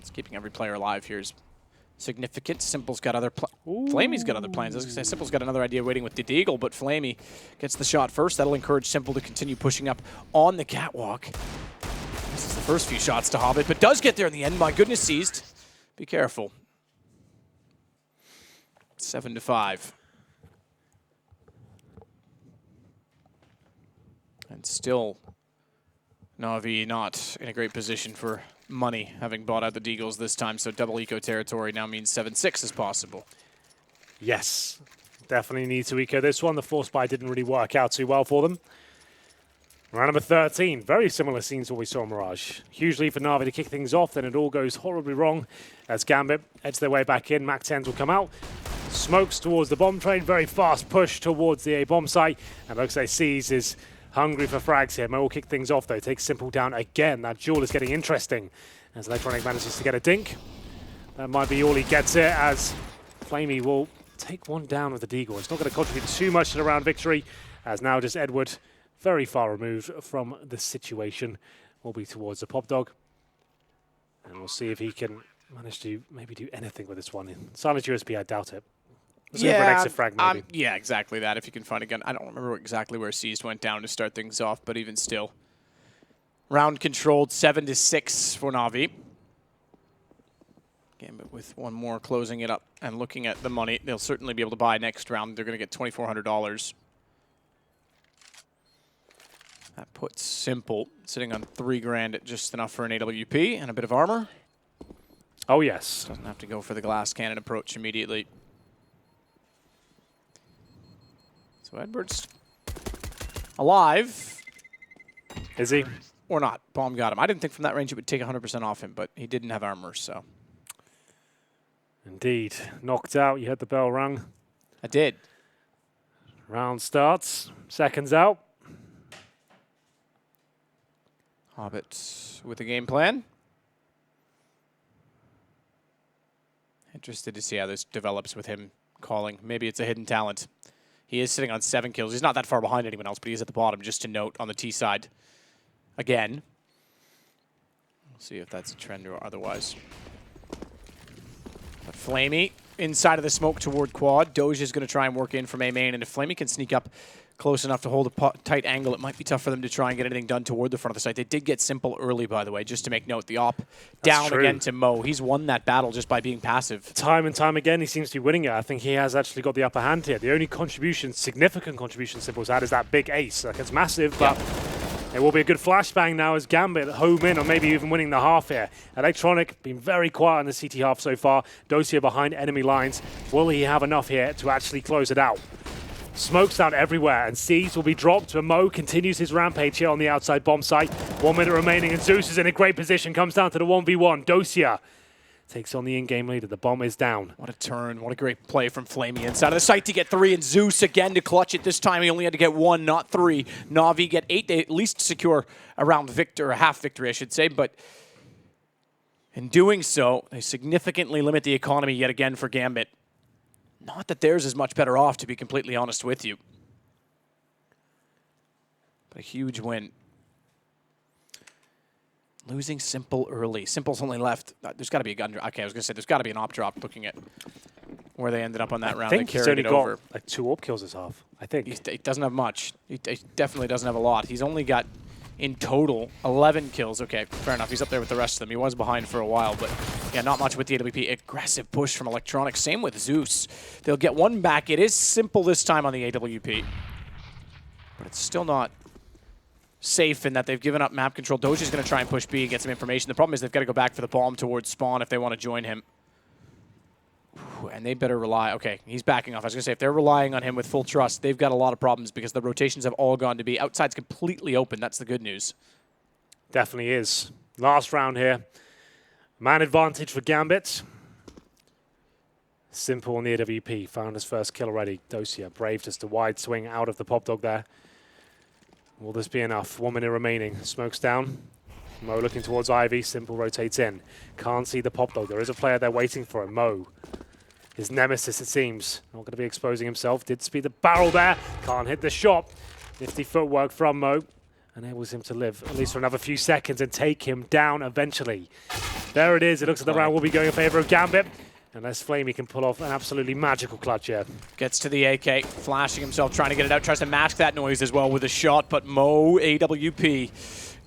It's keeping every player alive here is significant. Simple's got other Flamey's got other plans. I was going to say Simple's got another idea waiting with the Deagle, but Flamey gets the shot first. That'll encourage Simple to continue pushing up on the catwalk. This is the first few shots to Hobbit, but does get there in the end. My goodness, Seized. Be careful. 7-5. And still Na'Vi not in a great position for money, having bought out the Deagles this time, so double eco territory now means 7-6 is possible. Yes, definitely need to eco this one. The force buy didn't really work out too well for them. Round number 13, very similar scenes to what we saw in Mirage. Huge lead for Na'Vi to kick things off, then it all goes horribly wrong as Gambit edge their way back in. Mac 10s will come out. Smokes towards the bomb train, very fast push towards the A bomb site, and looks like Seized is hungry for frags here. Mo will kick things off though, takes Simple down again. That duel is getting interesting as Electronic manages to get a dink. That might be all he gets it as Flamey will take one down with the Deagle. It's not going to contribute too much to the round victory as now just Edward, very far removed from the situation, will be towards the Pop Dog. And we'll see if he can manage to maybe do anything with this one. Silent USB, I doubt it. Yeah, frag maybe. Yeah, exactly that. If you can find a gun. I don't remember exactly where Seized went down to start things off, but even still. Round controlled 7-6 for Na'Vi. Gambit with one more closing it up and looking at the money. They'll certainly be able to buy next round. They're going to get $2,400. That puts Simple sitting on $3,000 at just enough for an AWP and a bit of armor. Oh, yes. Doesn't have to go for the glass cannon approach immediately. So Edward's alive. Is he? Or not. Bomb got him. I didn't think from that range it would take 100% off him, but he didn't have armor, so. Indeed. Knocked out. You heard the bell rung. I did. Round starts. Seconds out. Hobbit with a game plan. Interested to see how this develops with him calling. Maybe it's a hidden talent. He is sitting on 7 kills. He's not that far behind anyone else, but he's at the bottom, just to note, on the T side. Again. We'll see if that's a trend or otherwise. But Flamey inside of the smoke toward quad. Doge is going to try and work in from A main, and if Flamey can sneak up close enough to hold a tight angle, it might be tough for them to try and get anything done toward the front of the site. They did get Simple early, by the way, just to make note. The op down again to Mo. He's won that battle just by being passive. Time and time again, he seems to be winning it. I think he has actually got the upper hand here. The only contribution, significant contribution Simple's had is that big ace. Like, it's massive, but it will be a good flashbang now as Gambit home in, or maybe even winning the half here. Electronic been very quiet in the CT half so far. Dosia behind enemy lines. Will he have enough here to actually close it out? Smokes out everywhere, and Seized will be dropped, but Mo continues his rampage here on the outside bomb site. 1 minute remaining, and Zeus is in a great position. Comes down to the 1v1. Dosia takes on the in-game leader. The bomb is down. What a turn. What a great play from Flamey inside of the site to get 3, and Zeus again to clutch it. This time he only had to get 1, not 3. Na'Vi get 8. They at least secure a round victory, or a half victory, I should say, but in doing so, they significantly limit the economy yet again for Gambit. Not that theirs is much better off, to be completely honest with you. But a huge win. Losing Simple early. Simple's only left. There's got to be a gun. Okay, I was going to say there's got to be an op drop looking at where they ended up on that round. I think they he's carried only it got over. like 2 op kills this half. I think. He doesn't have much. He definitely doesn't have a lot. He's only got, in total, 11 kills. Okay, fair enough. He's up there with the rest of them. He was behind for a while, but yeah, not much with the AWP. Aggressive push from Electronic. Same with Zeus. They'll get one back. It is Simple this time on the AWP, but it's still not safe in that they've given up map control. Doji's going to try and push B and get some information. The problem is they've got to go back for the bomb towards spawn if they want to join him. And they better rely. Okay, he's backing off. I was going to say, if they're relying on him with full trust, they've got a lot of problems because the rotations have all gone to B. Outside's completely open. That's the good news. Definitely is. Last round here. Man advantage for Gambit. Simple on the AWP. Found his first kill already. Dosia, brave, just a wide swing out of the pop dog there. Will this be enough? 1 minute remaining. Smokes down. Mo looking towards Ivy. Simple rotates in. Can't see the pop dog. There is a player there waiting for him. Mo. His nemesis, it seems. Not going to be exposing himself. Did speed the barrel there. Can't hit the shot. Nifty footwork from Mo. Enables him to live at least for another few seconds and take him down eventually. There it is. It looks like the round will be going in favor of Gambit. Unless Flamey can pull off an absolutely magical clutch here. Gets to the AK, flashing himself, trying to get it out, tries to mask that noise as well with a shot, but Mo, AWP.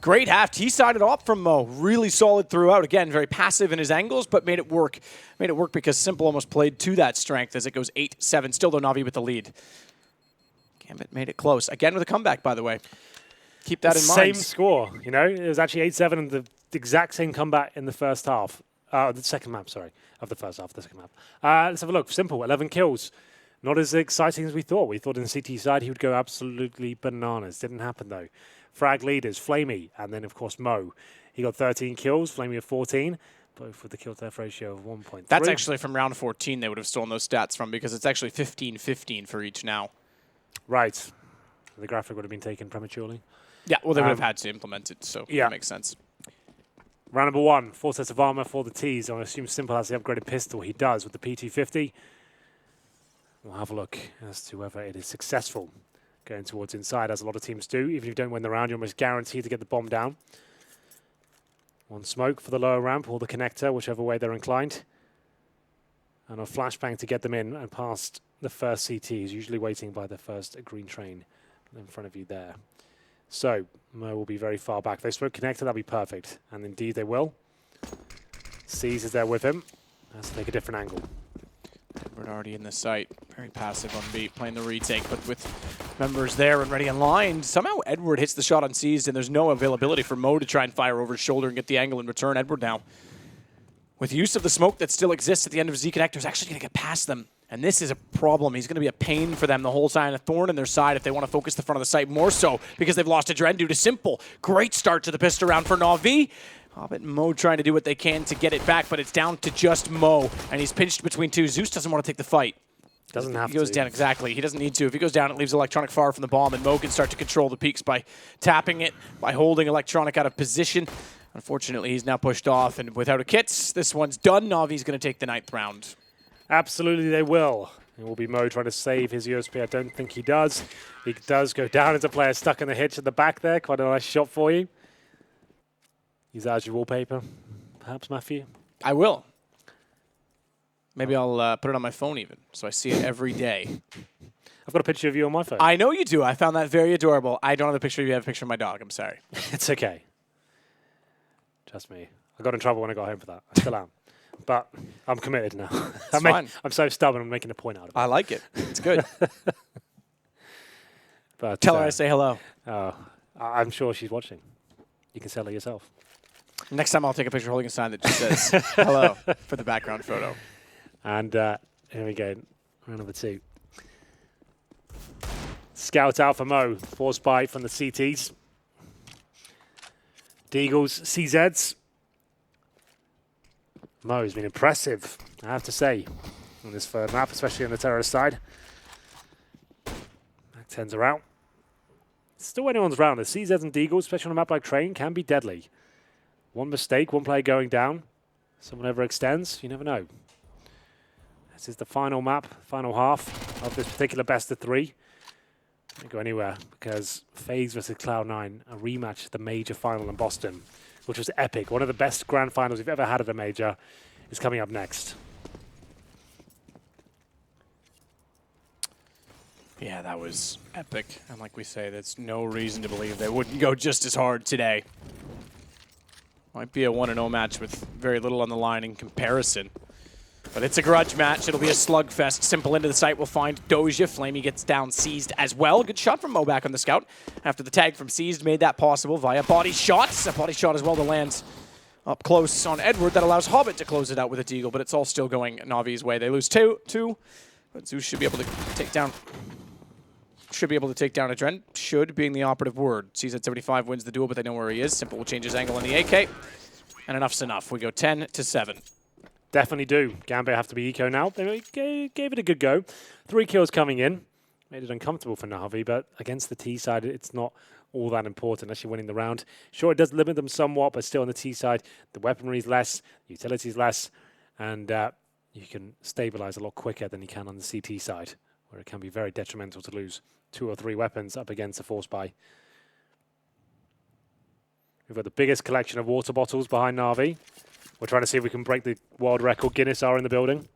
Great half. T-sided off from Mo. Really solid throughout. Again, very passive in his angles, but made it work. Made it work because Simple almost played to that strength as it goes 8-7. Still though, Na'Vi with the lead. Gambit made it close. Again with a comeback, by the way. Keep that in mind. Same score, you know. It was actually 8-7 and the exact same comeback in the first half. The second map, sorry. Of the first half, the second map. Let's have a look. Simple, 11 kills. Not as exciting as we thought. We thought in the CT side he would go absolutely bananas. Didn't happen though. Frag leaders, Flamey, and then of course Mo. He got 13 kills, Flamey with 14, both with the kill-to-death ratio of 1.3. That's actually from round 14 they would have stolen those stats from because it's actually 15-15 for each now. Right. The graphic would have been taken prematurely. Yeah, well they would have had to implement it, so that makes sense. Round number 1, 4 sets of armor for the T's. I assume Simple has the upgraded pistol. He does with the PT50. We'll have a look as to whether it is successful. Going towards inside, as a lot of teams do. Even if you don't win the round, you're almost guaranteed to get the bomb down. One smoke for the lower ramp or the connector, whichever way they're inclined. And a flashbang to get them in and past the first CT. He's usually waiting by the first green train in front of you there. So, Mo will be very far back. If they smoke connector, that'll be perfect. And indeed they will. Seas is there with him. Has to take a different angle. Edward already in the site. Very passive on B, playing the retake, but with members there and ready in line. Somehow Edward hits the shot on Seized, and there's no availability for Mo to try and fire over his shoulder and get the angle in return. Edward now, with use of the smoke that still exists at the end of Z connector, is actually going to get past them. And this is a problem. He's going to be a pain for them the whole time, a thorn in their side if they want to focus the front of the site more so because they've lost Adren due to Simple. Great start to the pistol round for Na'Vi. Hobbit and Mo trying to do what they can to get it back, but it's down to just Mo, and he's pinched between two. Zeus doesn't want to take the fight. Doesn't have to. He goes down, exactly. He doesn't need to. If he goes down, it leaves Electronic far from the bomb, and Mo can start to control the peaks by tapping it, by holding Electronic out of position. Unfortunately, he's now pushed off, and without a kit, this one's done. Na'Vi's going to take the 9th round. Absolutely they will. It will be Mo trying to save his USP. I don't think he does. He does go down as a player stuck in the hitch at the back there. Quite a nice shot for you. Use that as your wallpaper, perhaps, Matthew? I will. Maybe I'll put it on my phone even, so I see it every day. I've got a picture of you on my phone. I know you do. I found that very adorable. I don't have a picture of you. I have a picture of my dog. I'm sorry. It's okay. Trust me. I got in trouble when I got home for that. I still am. But I'm committed now. It's fine. I'm so stubborn, I'm making a point out of it. I like it. It's good. But, Tell her I say hello. I'm sure she's watching. You can tell her yourself. Next time I'll take a picture holding a sign that just says hello for the background photo. And here we go. Round number 2. Scout out for Mo. Force bite from the CTs. Deagles, CZs. Mo's been impressive, I have to say, on this third map, especially on the terrorist side. Back 10s are out. Still anyone's round. The CZs and Deagles, especially on a map like Train, can be deadly. One mistake, one player going down. Someone overextends, you never know. This is the final map, final half of this particular best of 3. Don't go anywhere because FaZe versus Cloud9, a rematch at the major final in Boston, which was epic. One of the best grand finals we've ever had at a major is coming up next. Yeah, that was epic. And like we say, there's no reason to believe they wouldn't go just as hard today. Might be a 1-0 match with very little on the line in comparison. But it's a grudge match. It'll be a slugfest. Simple into the site. We'll find Doja. Flamey gets down Seized as well. Good shot from Mo back on the scout. After the tag from Seized made that possible via body shots. A body shot as well to land up close on Edward. That allows Hobbit to close it out with a deagle, but it's all still going Navi's way. They lose two. But Zeus should be able to take down... Should be able to take down Adren. Should being the operative word. Seized at 75 wins the duel, but they know where he is. Simple will change his angle in the AK. And enough's enough. We go 10-7. Definitely do. Gambit have to be eco now. They gave it a good go. 3 kills coming in. Made it uncomfortable for Na'Vi, but against the T side, it's not all that important unless you're winning the round. Sure, it does limit them somewhat, but still on the T side, the weaponry is less, the utility is less, and you can stabilize a lot quicker than you can on the CT side, where it can be very detrimental to lose 2 or 3 weapons up against a force buy. We've got the biggest collection of water bottles behind Na'Vi. We're trying to see if we can break the world record. Guinness are in the building.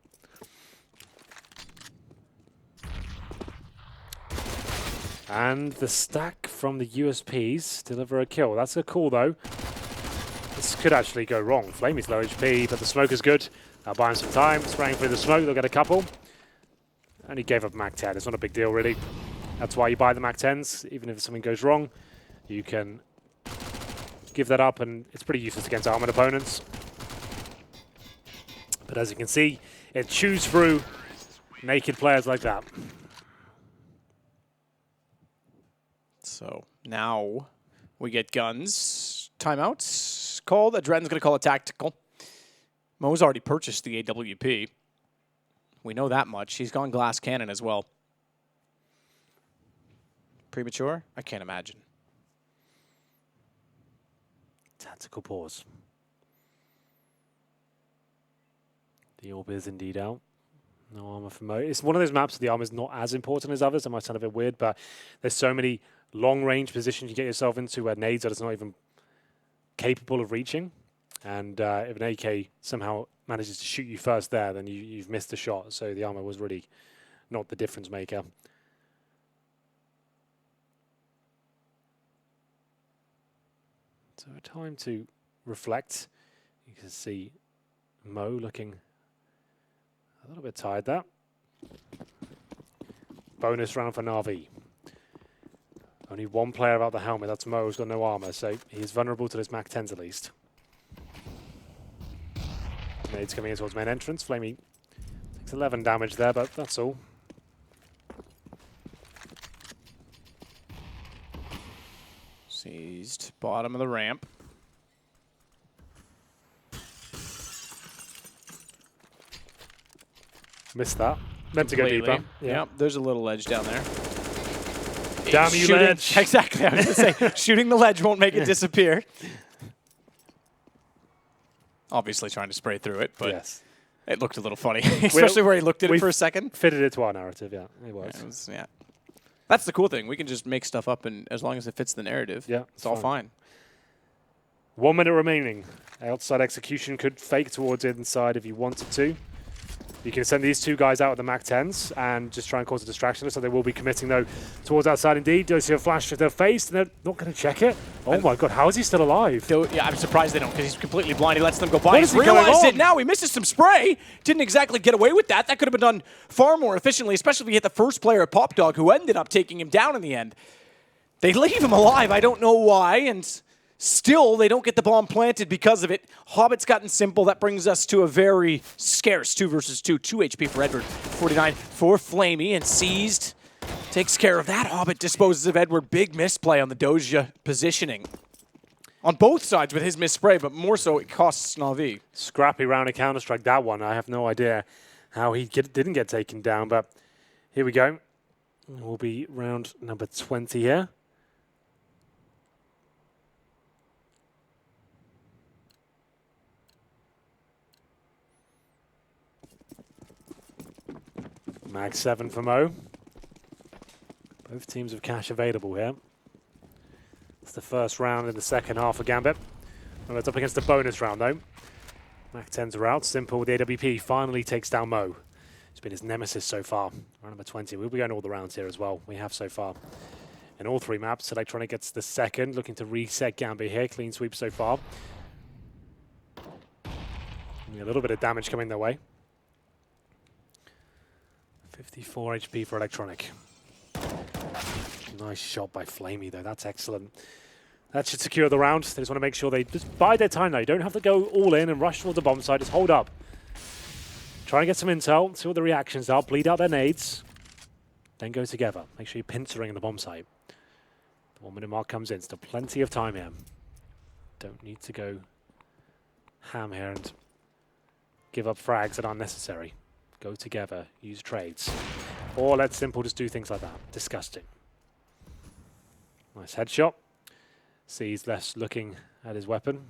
And the stack from the USPs deliver a kill. That's a call, though. This could actually go wrong. Flamey's low HP, but the smoke is good. I'll buy him some time. Spraying through the smoke, they'll get a couple. And he gave up Mac 10. It's not a big deal, really. That's why you buy the Mac 10s. Even if something goes wrong, you can give that up, and it's pretty useless against armored opponents. But as you can see, it chews through naked players like that. So now we get guns. Timeouts called. Adren's going to call it tactical. Mo's already purchased the AWP. We know that much. He's gone glass cannon as well. Premature? I can't imagine. Tactical pause. The orb is indeed out. No armor for Mo. It's one of those maps where the armor is not as important as others. It might sound a bit weird, but there's so many long-range positions you get yourself into where nades are just not even capable of reaching. And if an AK somehow manages to shoot you first there, then you've missed the shot. So the armor was really not the difference maker. So a time to reflect. You can see Mo looking a little bit tired there. Bonus round for Na'Vi. Only one player without the helmet, that's Mo, who's got no armor, so he's vulnerable to his Mac 10s at least. Nades coming in towards main entrance. Flamey takes 11 damage there, but that's all. Seized. Bottom of the ramp. Missed that. Meant to go deeper. Yep, there's a little ledge down there. Damn you, ledge. Exactly, I was going to say, shooting the ledge won't make it disappear. Obviously trying to spray through it, but yes, it looked a little funny, especially where he looked at it for a second. Fitted it to our narrative, yeah, it was. Yeah, that's the cool thing. We can just make stuff up, and as long as it fits the narrative, yeah, it's all fine. 1 minute remaining. Outside execution could fake towards it inside if you wanted to. You can send these 2 guys out with the Mac 10s and just try and cause a distraction. So they will be committing, though, towards outside indeed. Do you see a flash to their face? And they're not going to check it. Oh, my God. How is he still alive? Yeah, I'm surprised they don't, because he's completely blind. He lets them go by. He's realized it now. He misses some spray. Didn't exactly get away with that. That could have been done far more efficiently, especially if he hit the first player at Pop Dog, who ended up taking him down in the end. They leave him alive. I don't know why, and still they don't get the bomb planted because of it. Hobbit's gotten simple. That brings us to a very scarce 2 versus 2. 2 HP for Edward, 49 for Flamey, and Seized takes care of that. Hobbit disposes of Edward. Big misplay on the Doja positioning. On both sides with his misspray, but more so it costs Na'Vi. Scrappy round of Counter-Strike, that one. I have no idea how he didn't get taken down, but here we go. We'll be round number 20 here. Mag 7 for Mo. Both teams have cash available here. It's the first round in the second half for Gambit. Well, it's up against the bonus round, though. Mag 10s are out. Simple with the AWP finally takes down Mo. It's been his nemesis so far. Round number 20. We'll be going all the rounds here as well. We have so far. In all three maps, Electronic gets the second, looking to reset Gambit here. Clean sweep so far. A little bit of damage coming their way. 54 HP for Electronic. Nice shot by Flamey, though. That's excellent. That should secure the round. They just want to make sure they just bide their time now. You don't have to go all in and rush towards the bomb site. Just hold up. Try and get some intel, see what the reactions are, bleed out their nades, then go together. Make sure you're pincering in the bomb site. The 1 minute mark comes in. Still plenty of time here. Don't need to go ham here and give up frags that aren't necessary. Go together, use trades. Or let Simple just do things like that. Disgusting. Nice headshot. Sees less looking at his weapon.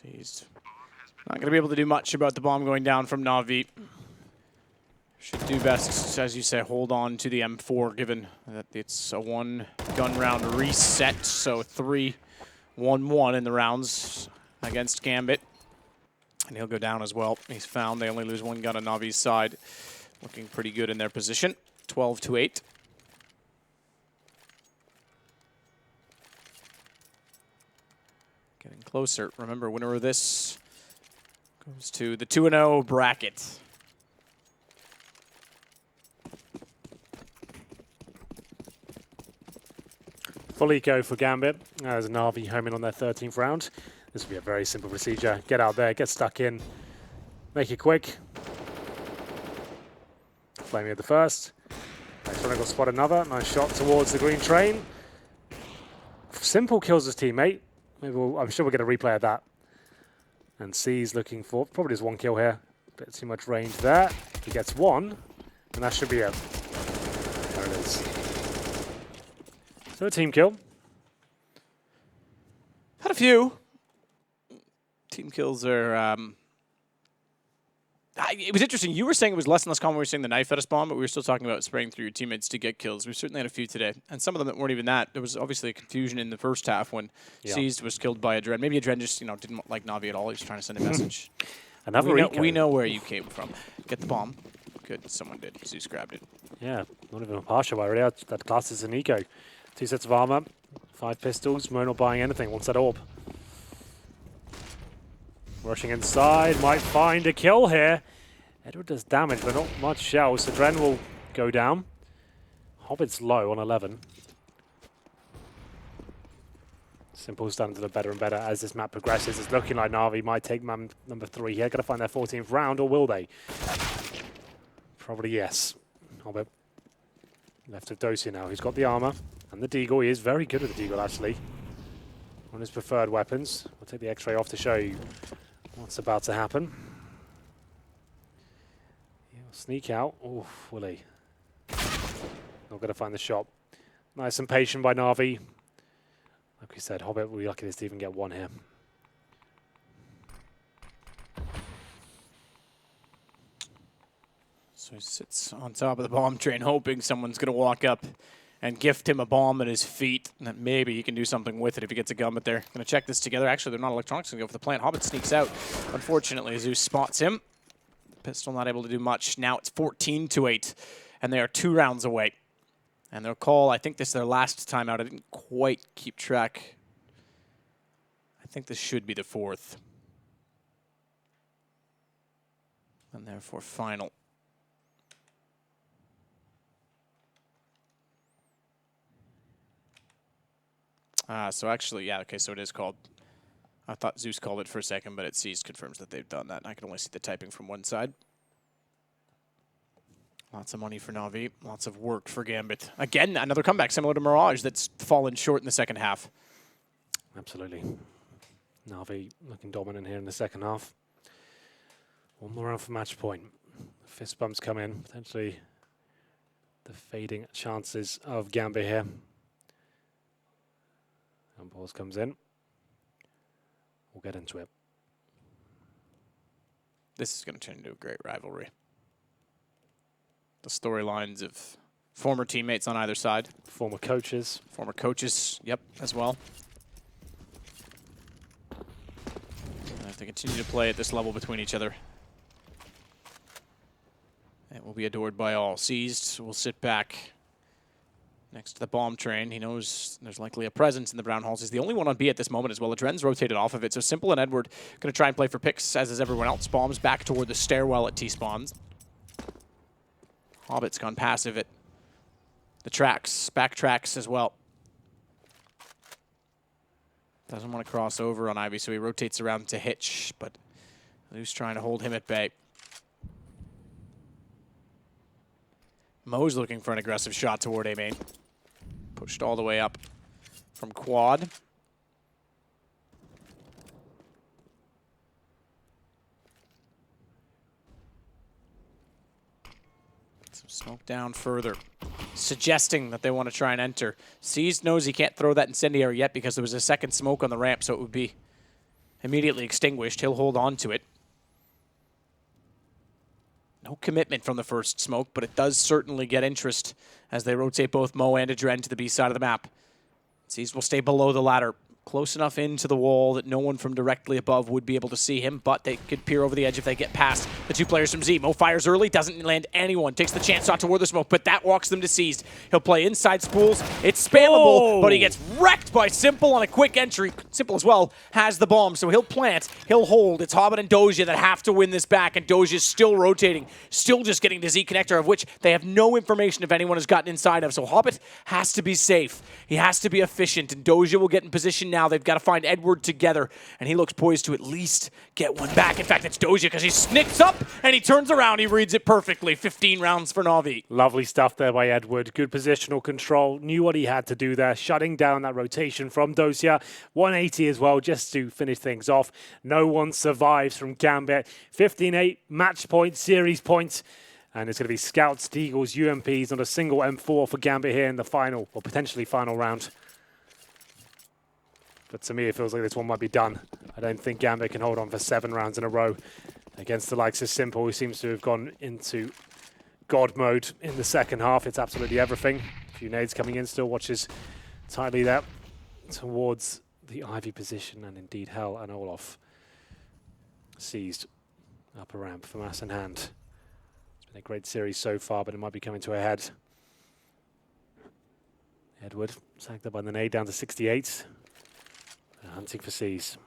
He's not going to be able to do much about the bomb going down from Na'Vi. Should do best, as you say, hold on to the M4, given that it's a one-gun round reset. So 3-1-1 in the rounds against Gambit. And he'll go down as well. He's found. They only lose one gun on Na'Vi's side. Looking pretty good in their position. 12-8. Getting closer. Remember, winner of this goes to the 2-0 bracket. Full eco for Gambit as Na'Vi home in on their 13th round. This will be a very simple procedure. Get out there, get stuck in, make it quick. Flamey at the first. Electronic will spot another. Nice shot towards the green train. Simple kills his teammate. Maybe I'm sure we'll get a replay of that. And C's looking for probably just one kill here. Bit too much range there. He gets one, and that should be it. There it is. So a team kill. Had a few. Team kills are... it was interesting. You were saying it was less and less common when we were saying the knife at a spawn, but we were still talking about spraying through your teammates to get kills. We certainly had a few today, and some of them that weren't even that. There was obviously a confusion in the first half when Seized was killed by Adren. Maybe Adren just didn't like Na'Vi at all. He was trying to send a message. We know where you came from. Get the bomb. Good. Someone did. Zeus grabbed it. Yeah, not even a partial already. That class is an eco. 2 sets of armor, 5 pistols. Mo not buying anything. Wants that orb. Rushing inside, might find a kill here. Edward does damage, but not much shells. So Dren will go down. Hobbit's low on 11. Simple's starting to look better and better as this map progresses. It's looking like Na'Vi might take man number 3 here. Got to find their 14th round, or will they? Probably yes. Hobbit left with Dosia now. He's got the armor and the deagle. He is very good with the deagle, actually. One of his preferred weapons. We'll take the X-ray off to show you what's about to happen. He'll sneak out. Oof, will he? Not going to find the shot. Nice and patient by Na'Vi. Like we said, Hobbit will be lucky to even get one here. So he sits on top of the bomb train hoping someone's going to walk up and gift him a bomb at his feet, and that maybe he can do something with it if he gets a gun, but they're going to check this together. Actually, they're not electronics going to go for the plant. Hobbit sneaks out. Unfortunately, Zeus spots him. Pistol not able to do much. Now it's 14-8, and they are 2 rounds away. And they'll call, I think this is their last time out. I didn't quite keep track. I think this should be the 4th. And therefore final. So actually, yeah, okay, so it is called. I thought Zeus called it for a second, but it Seized confirms that they've done that. And I can only see the typing from one side. Lots of money for Na'Vi. Lots of work for Gambit. Again, another comeback similar to Mirage that's fallen short in the second half. Absolutely. Na'Vi looking dominant here in the second half. One more round for match point. Fist bumps come in. Potentially the fading chances of Gambit here. And balls comes in. we'll get into it. This is going to turn into a great rivalry. The storylines of former teammates on either side. Former coaches. Former coaches, yep, as well. And if they continue to play at this level between each other, it will be adored by all. Seized will sit back next to the bomb train. He knows there's likely a presence in the brown halls. He's the only one on B at this moment as well. Adren's rotated off of it, so Simple and Edward going to try and play for picks, as is everyone else. Bombs back toward the stairwell at T-spawns. Hobbit's gone passive at the tracks, back tracks as well. Doesn't want to cross over on Ivy, so he rotates around to Hitch, but Lou's trying to hold him at bay. Mo's looking for an aggressive shot toward A main. Pushed all the way up from quad. Some smoke down further, suggesting that they want to try and enter. Seized knows he can't throw that incendiary yet because there was a second smoke on the ramp, so it would be immediately extinguished. He'll hold on to it. No commitment from the first smoke, but it does certainly get interest as they rotate both Mo and Adren to the B side of the map. Seized will stay below the ladder, close enough into the wall that no one from directly above would be able to see him, but they could peer over the edge if they get past the two players from Z. Mo fires early, doesn't land anyone, takes the chance not toward the smoke, but that walks them to Seized. He'll play inside spools. It's spammable, but he gets wrecked by Simple on a quick entry. Simple as well has the bomb, so he'll plant, he'll hold. It's Hobbit and Doja that have to win this back, and Doja's still rotating, still just getting to Z connector, of which they have no information if anyone has gotten inside of. So Hobbit has to be safe. He has to be efficient, and Doja will get in position now. They've got to find Edward together, and he looks poised to at least get one back. In fact, it's Doja because he snicks up and he turns around. He reads it perfectly. 15 rounds for Na'Vi. Lovely stuff there by Edward. Good positional control. Knew what he had to do there, shutting down that rotation from Dosia. 180 as well, just to finish things off. No one survives from Gambit. 15-8 match point, series point. And it's going to be Scouts, Deagles, UMPs, not a single M4 for Gambit here in the final, or potentially final round. But to me, it feels like this one might be done. I don't think Gambit can hold on for 7 rounds in a row against the likes of Simple, who seems to have gone into God mode in the second half. It's absolutely everything. A few nades coming in still. Watches tightly there towards the Ivy position, and indeed Hell and Olaf. Seized upper ramp for Mass in hand. It's been a great series so far, but it might be coming to a head. Edward sacked up by the nade down to 68. Hunting for C's.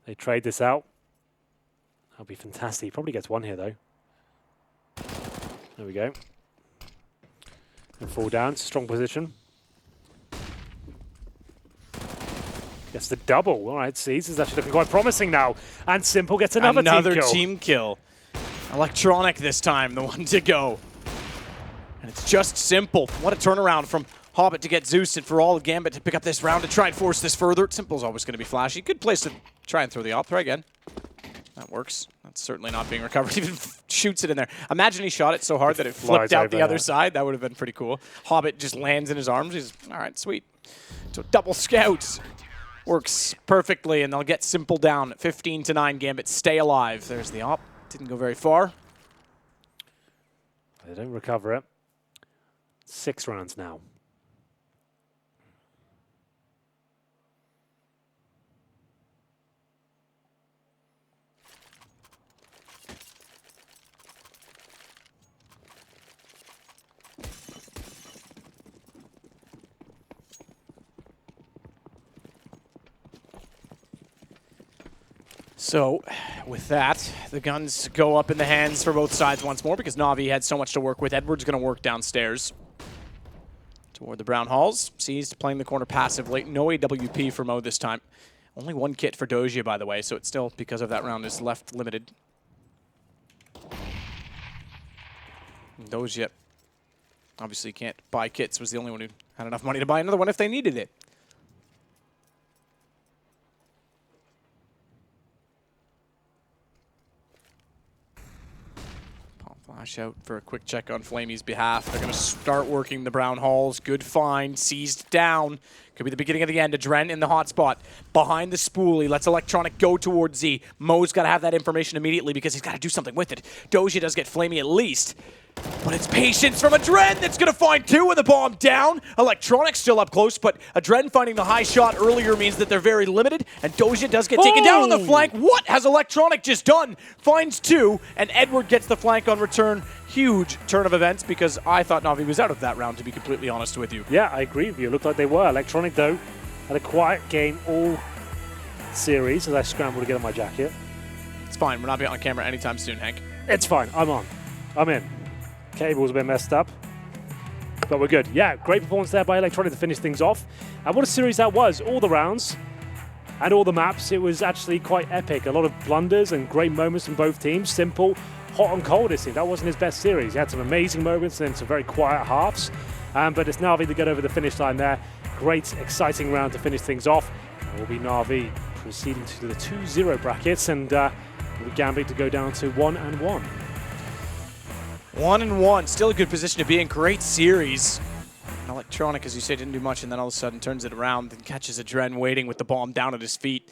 They trade this out. That'll be fantastic. He probably gets one here, though. There we go. And fall down. Strong position. Gets the double. All right, C's is actually looking quite promising now. And Simple gets another team kill. Electronic this time, the one to go. And it's just Simple. What a turnaround from Hobbit to get Zeus, and for all of Gambit to pick up this round to try and force this further. Simple's always going to be flashy. Good place to try and throw the op. Try again. That works. That's certainly not being recovered. Even shoots it in there. Imagine he shot it so hard that it flipped out the other side. That would have been pretty cool. Hobbit just lands in his arms. He's, all right, sweet. So double scouts. Works perfectly, and they'll get Simple down. 15-9, Gambit stay alive. There's the op. Didn't go very far. They don't recover it. 6 rounds now. So, with that, the guns go up in the hands for both sides once more because Na'Vi had so much to work with. Edward's going to work downstairs toward the brown halls. Seized playing the corner passively. No AWP for Mo this time. Only 1 kit for Doja, by the way, so it's still, because of that round, is left limited. Doja obviously can't buy kits, was the only one who had enough money to buy another one if they needed it. Flash out for a quick check on Flamey's behalf. They're going to start working the brown halls. Good find. Seized down. Could be the beginning of the end. Adren in the hot spot. Behind the spoolie. Lets Electronic go towards Z. Mo's got to have that information immediately because he's got to do something with it. Doja does get Flamey at least. But it's patience from Adren that's going to find two with the bomb down. Electronic still up close, but Adren finding the high shot earlier means that they're very limited, and Doja does get taken down on the flank. What has Electronic just done? Finds two, and Edward gets the flank on return. Huge turn of events because I thought Na'Vi was out of that round, to be completely honest with you. Yeah, I agree with you. It looked like they were. Electronic, though, had a quiet game all series as I scrambled to get on my jacket. It's fine. We're not being on camera anytime soon, Hank. It's fine. I'm on. I'm in. Cable's a bit messed up, but we're good. Yeah, great performance there by Electronic to finish things off. And what a series that was. All the rounds and all the maps. It was actually quite epic. A lot of blunders and great moments from both teams. Simple, hot and cold, it seemed. That wasn't his best series. He had some amazing moments and then some very quiet halves. But it's Na'Vi to get over the finish line there. Great, exciting round to finish things off. It will be Na'Vi proceeding to the 2-0 brackets, and with Gambit to go down to 1-1. 1-1, still a good position to be in. Great series. And Electronic, as you say, didn't do much, and then all of a sudden turns it around and catches Adren waiting with the bomb down at his feet.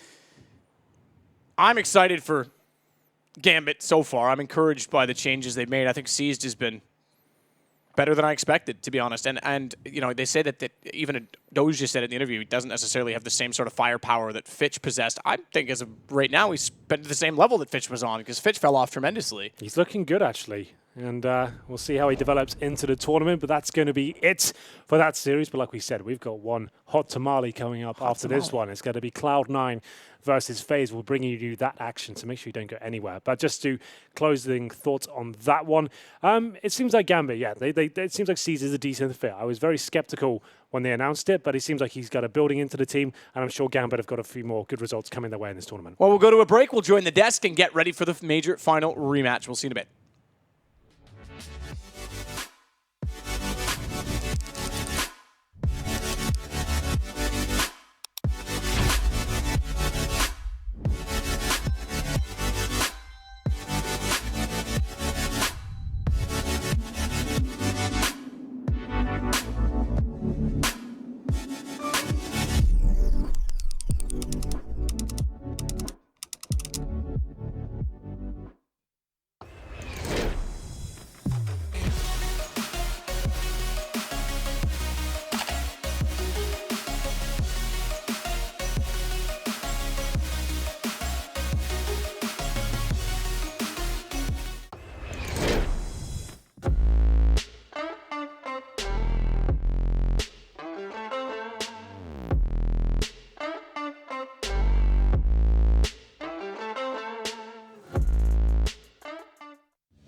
I'm excited for Gambit so far. I'm encouraged by the changes they've made. I think Seized has been better than I expected, to be honest. And you know, they say that even Doja said in the interview he doesn't necessarily have the same sort of firepower that Fitch possessed. I think as of right now he's been at the same level that Fitch was on because Fitch fell off tremendously. He's looking good, actually. And we'll see how he develops into the tournament, but that's going to be it for that series. But like we said, we've got one hot tamale coming up after this one. It's going to be Cloud9 versus FaZe. We'll bring you that action, so make sure you don't go anywhere. But just to closing thoughts on that one, it seems like Gambit, yeah, it seems like Caesar's a decent fit. I was very skeptical when they announced it, but it seems like he's got a building into the team, and I'm sure Gambit have got a few more good results coming their way in this tournament. Well, we'll go to a break. We'll join the desk and get ready for the major final rematch. We'll see you in a bit.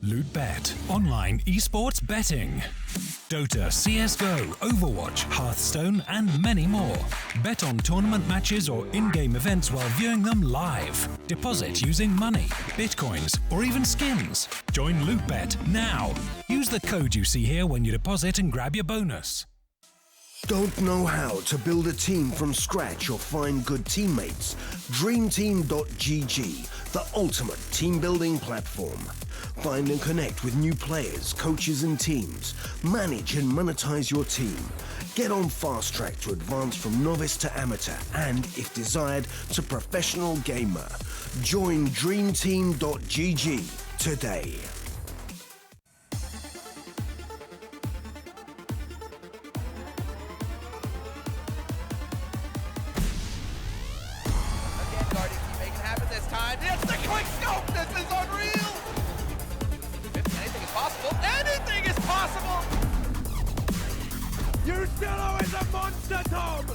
LootBet, online esports betting. Dota, CSGO, Overwatch, Hearthstone, and many more. Bet on tournament matches or in-game events while viewing them live. Deposit using money, bitcoins, or even skins. Join LootBet now. Use the code you see here when you deposit and grab your bonus. Don't know how to build a team from scratch or find good teammates? DreamTeam.gg, the ultimate team building platform. Find and connect with new players, coaches and teams. Manage and monetize your team. Get on fast track to advance from novice to amateur and, if desired, to professional gamer. Join DreamTeam.gg today. You still always a monster, Tom!